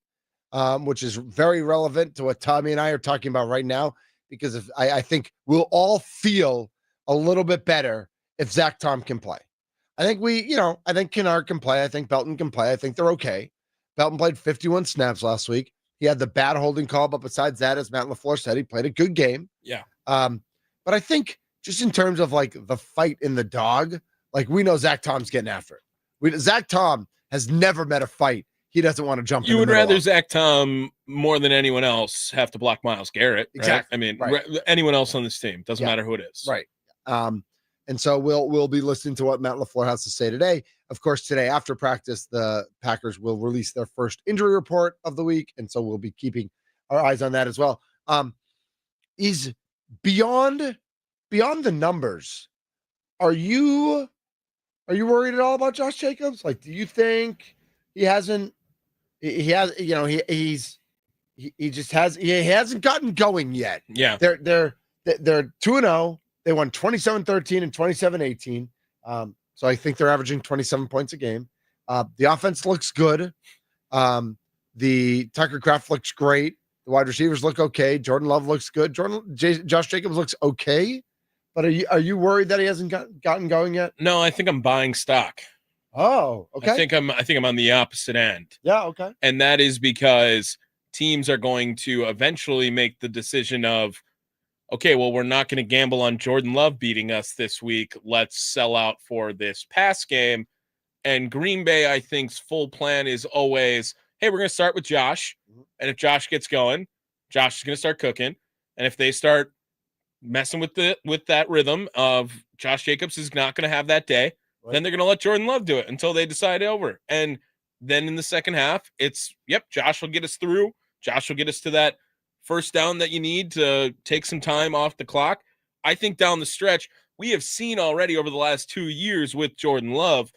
which is very relevant to what Tommy and I are talking about right now, because if I think we'll all feel a little bit better if Zach Tom can play. I think I think Kennard can play. I think Belton can play. I think they're okay. Belton played 51 snaps last week. He had the bad holding call, but besides that, as Matt LaFleur said, he played a good game. Yeah. But I think just in terms of like the fight in the dog, like we know Zach Tom's getting after it. Zach Tom has never met a fight he doesn't want to jump in. You would rather Zach Tom more than anyone else have to block Myles Garrett. Right? Exactly. I mean, anyone else on this team, doesn't matter who it is. Right. And so we'll be listening to what Matt LaFleur has to say today. Of course, today after practice, the Packers will release their first injury report of the week, and so we'll be keeping our eyes on that as well. Is beyond the numbers. Are you worried at all about Josh Jacobs? Like, do you think he hasn't gotten going yet? Yeah. They're 2-0. They won 27-13 and 27-18. So I think they're averaging 27 points a game. The offense looks good. The Tucker Kraft looks great. The wide receivers look okay. Jordan Love looks good. Josh Jacobs looks okay. But are you worried that he hasn't gotten going yet? No, I think I'm buying stock. Oh, okay. I think I'm on the opposite end. Yeah, okay. And that is because teams are going to eventually make the decision of, okay, well, we're not going to gamble on Jordan Love beating us this week. Let's sell out for this pass game. And Green Bay, I think's full plan is always, hey, we're going to start with Josh. And if Josh gets going, Josh is going to start cooking. And if they start messing with that rhythm of Josh Jacobs is not going to have that day, then they're going to let Jordan Love do it until they decide over. And then in the second half, it's, Josh will get us through. Josh will get us to that first down that you need to take some time off the clock. I think down the stretch, we have seen already over the last 2 years with Jordan Love,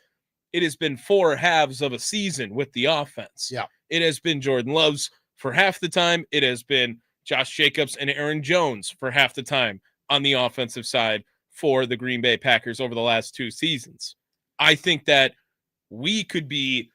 it has been 4 halves of a season with the offense. Yeah. It has been Jordan Love's for half the time. It has been Josh Jacobs and Aaron Jones for half the time on the offensive side for the Green Bay Packers over the last 2 seasons. I think that we could be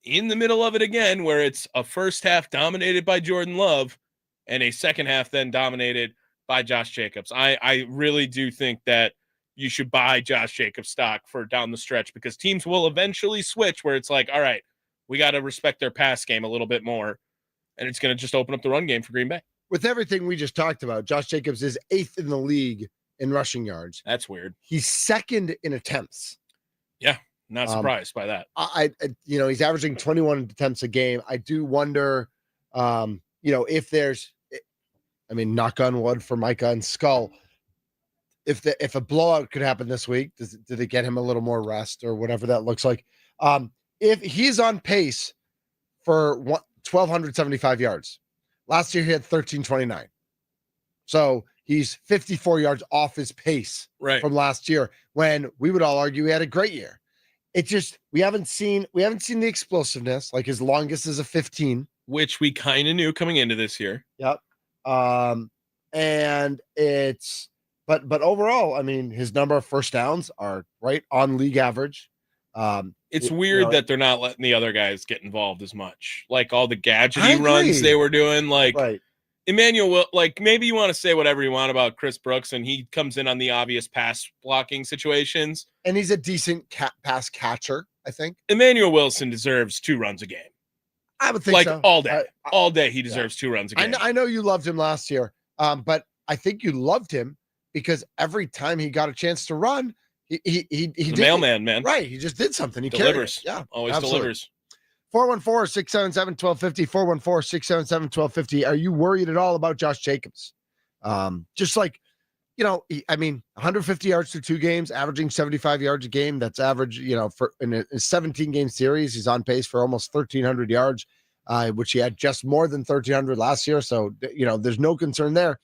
in the middle of it again, where it's a first half dominated by Jordan Love and a second half then dominated by Josh Jacobs. I really do think that you should buy Josh Jacobs stock for down the stretch, because teams will eventually switch where it's like, all right, we got to respect their pass game a little bit more, and it's going to just open up the run game for Green Bay. With everything we just talked about, Josh Jacobs is 8th in the league in rushing yards. That's weird. He's 2nd in attempts. Yeah, not surprised by that. He's averaging 21 attempts a game. I do wonder, if there's, knock on wood for Micah and Skull, if a blowout could happen this week, do they get him a little more rest or whatever that looks like? If he's on pace for 1,275 yards, last year he had 1,329. So he's 54 yards off his pace from last year, when we would all argue he had a great year. It just, we haven't seen the explosiveness. Like, his longest is a 15, which we kind of knew coming into this year. Yep. And it's, but overall, his number of first downs are right on league average. It's weird that they're not letting the other guys get involved as much. Like all the gadgety runs they were doing, like Emmanuel, like maybe you want to say whatever you want about Chris Brooks, and he comes in on the obvious pass blocking situations. And he's a decent pass catcher, I think. Emmanuel Wilson deserves 2 runs a game. I would think so. All day he deserves 2 runs a game. I know you loved him last year, but I think you loved him because every time he got a chance to run, he did mailman, man. Right. He just did something. He delivers. Yeah. Always delivers. 414-677-1250, 414-677-1250. Are you worried at all about Josh Jacobs? Just like, 150 yards through 2 games, averaging 75 yards a game. That's average, for in a 17-game series. He's on pace for almost 1,300 yards, which he had just more than 1,300 last year. So, there's no concern there.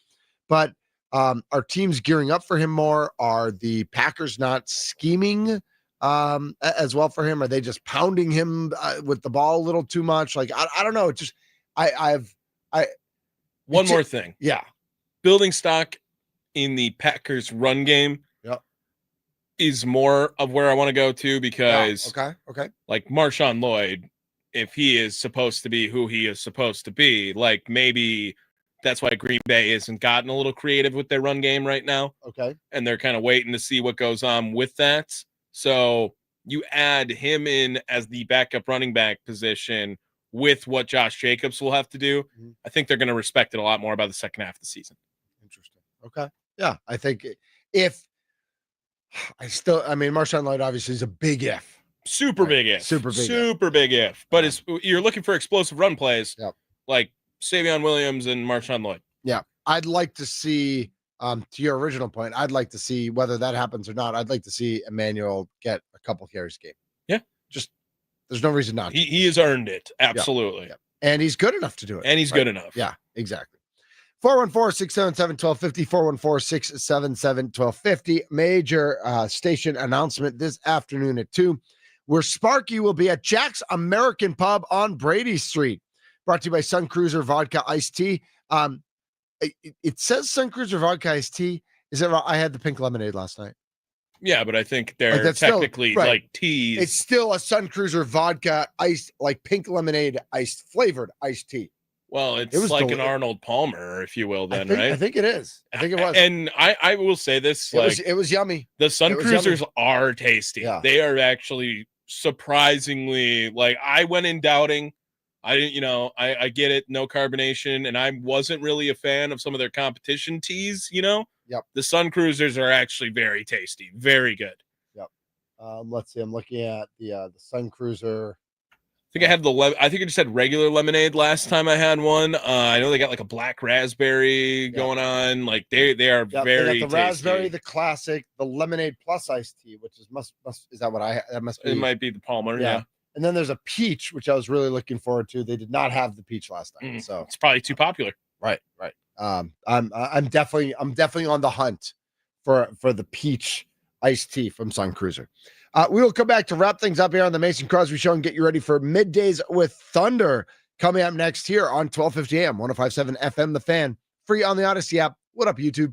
But are teams gearing up for him more? Are the Packers not scheming as well for him? Are they just pounding him with the ball a little too much? Like, I don't know. It's just, One more thing. Yeah. Building stock in the Packers run game is more of where I want to go to because okay. Like Marshawn Lloyd, if he is supposed to be who he is supposed to be, like maybe that's why Green Bay isn't gotten a little creative with their run game right now. Okay. And they're kind of waiting to see what goes on with that. So you add him in as the backup running back position with what Josh Jacobs will have to do. Mm-hmm. I think they're going to respect it a lot more by the second half of the season. Interesting. Okay. Yeah. I think Marshawn Lloyd obviously is a big if. Super big if. Super big if. But you're looking for explosive run plays like Savion Williams and Marshawn Lloyd. Yeah. I'd like to see, to your original point, I'd like to see whether that happens or not. I'd like to see Emmanuel get a couple carries a game. Yeah. Just there's no reason not to. He has earned it. Absolutely. Yeah. And he's good enough to do it. And he's good enough. Yeah, exactly. 414-677-1250, 414-677-1250. Major station announcement this afternoon at 2, where Sparky will be at Jack's American Pub on Brady Street. Brought to you by Sun Cruiser Vodka Iced Tea. It says Sun Cruiser Vodka Iced Tea. Is it wrong? I had the pink lemonade last night. Yeah, but I think they're technically like teas. It's still a Sun Cruiser Vodka iced, like pink lemonade flavored iced tea. Well, it's like an Arnold Palmer, if you will, then, right? I think it is. I think it was. And I will say this, it was yummy. The Sun Cruisers are tasty. Yeah. They are actually surprisingly, like, I went in doubting. I didn't, I get it, no carbonation, and I wasn't really a fan of some of their competition teas, Yep. The Sun Cruisers are actually very tasty, very good. Yep. Let's see. I'm looking at the Sun Cruiser. I think I just had regular lemonade last time I had one. I know they got like a black raspberry going on. Like they are very they got the tasty. raspberry, the classic, the lemonade plus iced tea, which is is that what that must be? It might be the Palmer, yeah. And then there's a peach, which I was really looking forward to. They did not have the peach last time, so it's probably too popular. Right. I'm definitely on the hunt for the peach iced tea from Sun Cruiser. We will come back to wrap things up here on the Mason Crosby Show and get you ready for Middays with Thunder coming up next here on 1250 AM, 105.7 FM, The Fan, free on the Odyssey app. What up, YouTube?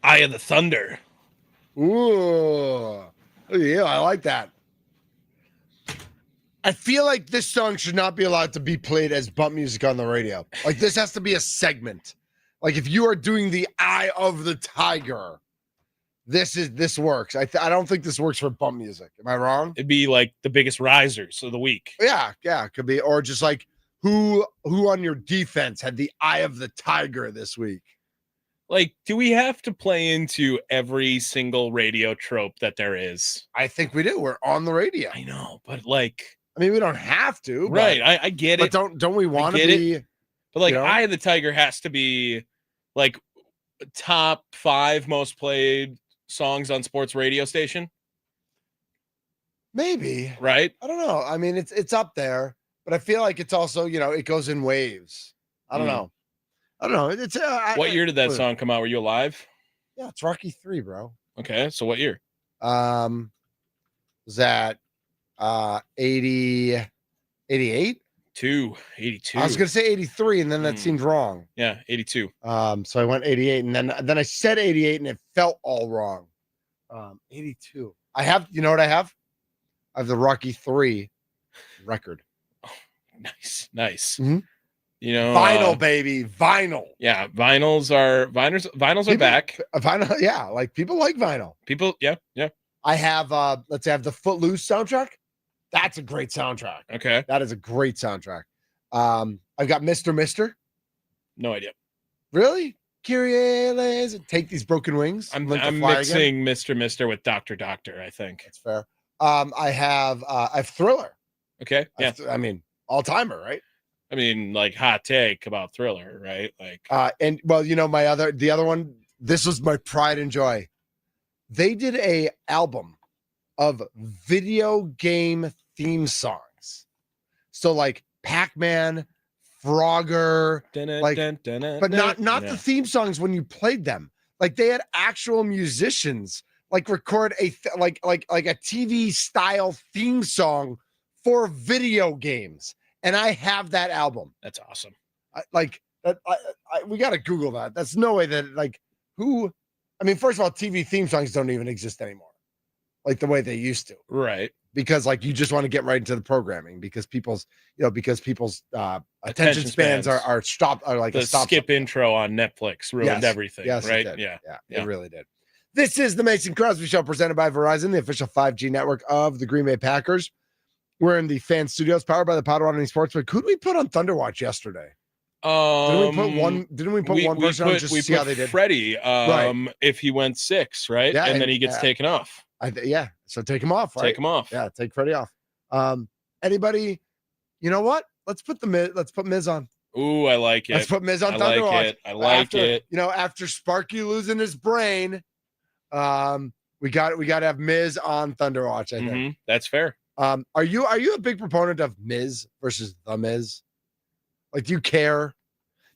Eye of the Thunder. Ooh. Yeah, I like that. I feel like this song should not be allowed to be played as bump music on the radio. Like, this has to be a segment. Like, if you are doing the Eye of the Tiger, this works. I don't think this works for bump music. Am I wrong? It'd be like the biggest risers of the week. Yeah, it could be. Or just like who on your defense had the Eye of the Tiger this week? Like, do we have to play into every single radio trope that there is? I think we do. We're on the radio. I know, but like, I mean, we don't have to. Right. I get it. But don't we want to be? But like, you know? Eye of the Tiger has to be like top 5 most played songs on sports radio station. Maybe. Right. I don't know. I mean, it's up there, but I feel like it's also, it goes in waves. I don't know. It's what year did that song come out? Were you alive? Yeah, it's Rocky 3, bro. Okay, so what year? Was that 80, 88? 82. I was gonna say 83, and then that seemed wrong. Yeah, 82. So I went 88, and then I said 88, and it felt all wrong. 82. I have, you know what I have? I have the Rocky 3 record. Oh, nice. Mhm. Vinyl, baby, vinyl. Yeah, vinyls are back. Vinyl, yeah, like people like vinyl. People, yeah. I have let's say I have the Footloose soundtrack. That's a great soundtrack. Okay. That is a great soundtrack. I've got Mr. No idea. Really? Kyrie, take these broken wings. I'm mixing Mr. with Dr. I think. That's fair. I have Thriller. Okay. Yeah. I mean, all timer, right? I mean, like, hot take about Thriller, right? Like, and well, the other one, this was my pride and joy. They did a album of video game theme songs. So like Pac-Man, Frogger, but not the theme songs when you played them. Like they had actual musicians like record a like a TV style theme song for video games. And I have that album. That's awesome. We got to Google that. That's no way that I mean, first of all, TV theme songs don't even exist anymore, like the way they used to. Right. Because like you just want to get right into the programming because people's attention spans are stopped. Are like the a stop skip sign. intro on Netflix ruined everything. Yes, right. It did. Yeah, it really did. This is the Mason Crosby Show presented by Verizon, the official 5G network of the Green Bay Packers. We're in the fan studios powered by the Potawatomi Sportsbook. Who did we put on Thunder Watch yesterday? Didn't we put one person on just to see how they did? Freddie, if he went 6, right? Yeah, and then he gets taken off. So take him off, right? Take him off. Yeah, take Freddie off. Anybody, you know what? Let's put Miz on. Ooh, I like it. Let's put Miz on Thunder Watch. I like it. After Sparky losing his brain, we got to have Miz on Thunder Watch, I think. That's fair. Are you a big proponent of Miz versus The Miz? Like, do you care?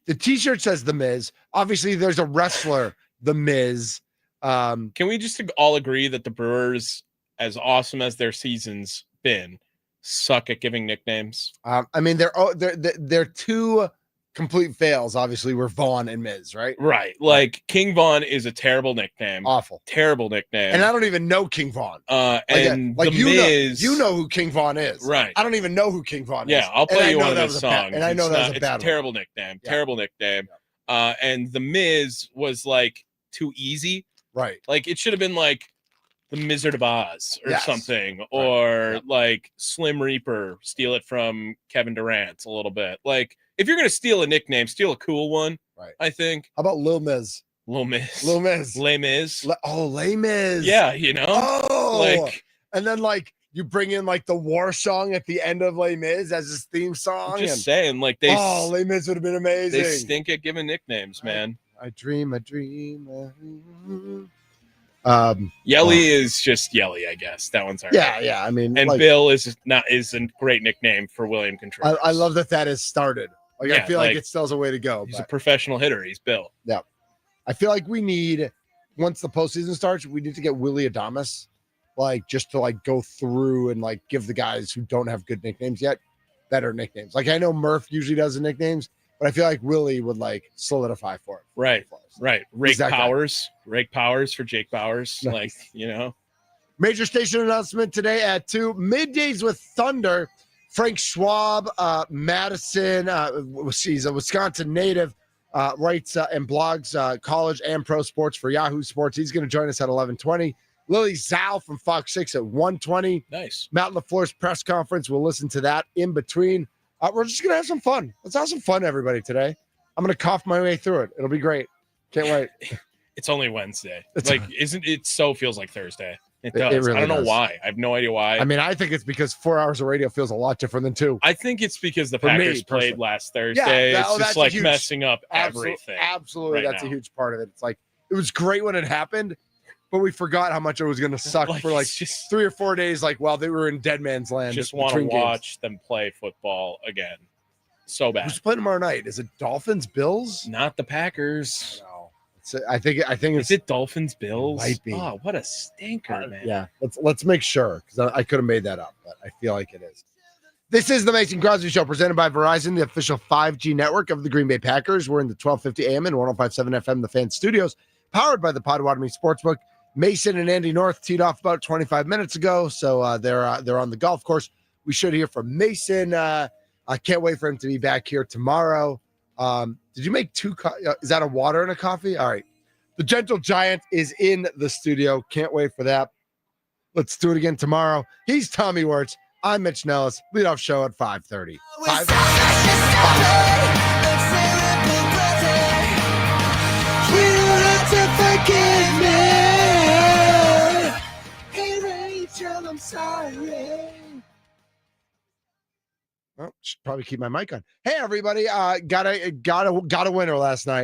The T-shirt says The Miz. Obviously, there's a wrestler, The Miz. Can we just all agree that the Brewers, as awesome as their season's been, suck at giving nicknames? I mean, they're two complete fails. Obviously, were Vaughn and Miz, right? Right. Like King Vaughn is a terrible nickname. Awful. Terrible nickname. And I don't even know King Vaughn. And like the Miz, you know who King Vaughn is. Right. I don't even know who King Vaughn is. Yeah, I'll play you one of his And songs. I know that was a bad one. Terrible nickname. Yeah. Terrible nickname. Yeah. And the Miz was like too easy. Right. Like it should have been like the Wizard of Oz or something, right. Or like Slim Reaper, steal it from Kevin Durant a little bit. Like if you're gonna steal a nickname, steal a cool one. Right. I think. How about Lil Miz? Lil Miz. Lil Miz. Les Miz. Les Miz. Yeah, you know. Oh, like, and then like you bring in like the war song at the end of Les Miz as his theme song. I'm just saying, like they. Oh, Les Miz would have been amazing. They stink at giving nicknames, man. I dream. Yelly is just Yelly, I guess. That one's alright. Yeah. I mean, and like, Bill is a great nickname for William Contreras. I love that has started. Like I feel like it still has a way to go. He's a professional hitter. He's Bill. Yeah, I feel like we need once the postseason starts, we need to get Willie Adames, like just to like go through and like give the guys who don't have good nicknames yet better nicknames. Like I know Murph usually does the nicknames, but I feel like Willie would like solidify for it. Right. Rake that guy. Powers for Jake Bowers. Nice. Like, you know. Major station announcement today at 2. Middays with Thunder. Frank Schwab, Madison, he's a Wisconsin native, writes and blogs college and pro sports for Yahoo Sports. He's going to join us at 11:20. Lily Zhao from Fox 6 at 1:20. Nice. Matt LaFleur's press conference. We'll listen to that in between. We're just going to have some fun. Let's have some fun, everybody, today. I'm going to cough my way through it. It'll be great. Can't wait. It's only Wednesday. Isn't it so feels like Thursday? It It does. really I don't know does. why. I have no idea why. I mean, I think it's because 4 hours of radio feels a lot different than 2. I think it's because the For me, Packers played personally. last Thursday. It's that's just a like huge- messing up everything. Absolutely. right That's now. a huge part of it. It's like, it was great when it happened, but we forgot how much it was going to suck for like it's just 3 or 4 days. Like, while they were in dead man's land. just want to between games. watch them play football again. So bad. Who's playing tomorrow night? Is it Dolphins, Bills? Not the Packers. No. I think Is it Dolphins Bills? Might be. Oh, what a stinker, man. Yeah, let's make sure, because I could have made that up, but I feel like it is. This is the Mason Crosby Show, presented by Verizon, the official 5G network of the Green Bay Packers. We're in the 1250 AM and 1057 FM, the Fan Studios, powered by the Potawatomi Sportsbook. Mason and Andy North teed off about 25 minutes ago, so they're on the golf course. We should hear from Mason. I can't wait for him to be back here tomorrow. Did you make 2? Is that a water and a coffee? All right. The Gentle Giant is in the studio. Can't wait for that. Let's do it again tomorrow. He's Tommy Wirtz. I'm Mitch Nellis. Leadoff show at 5:30. Well, should probably keep my mic on. Hey, everybody. Got a winner last night.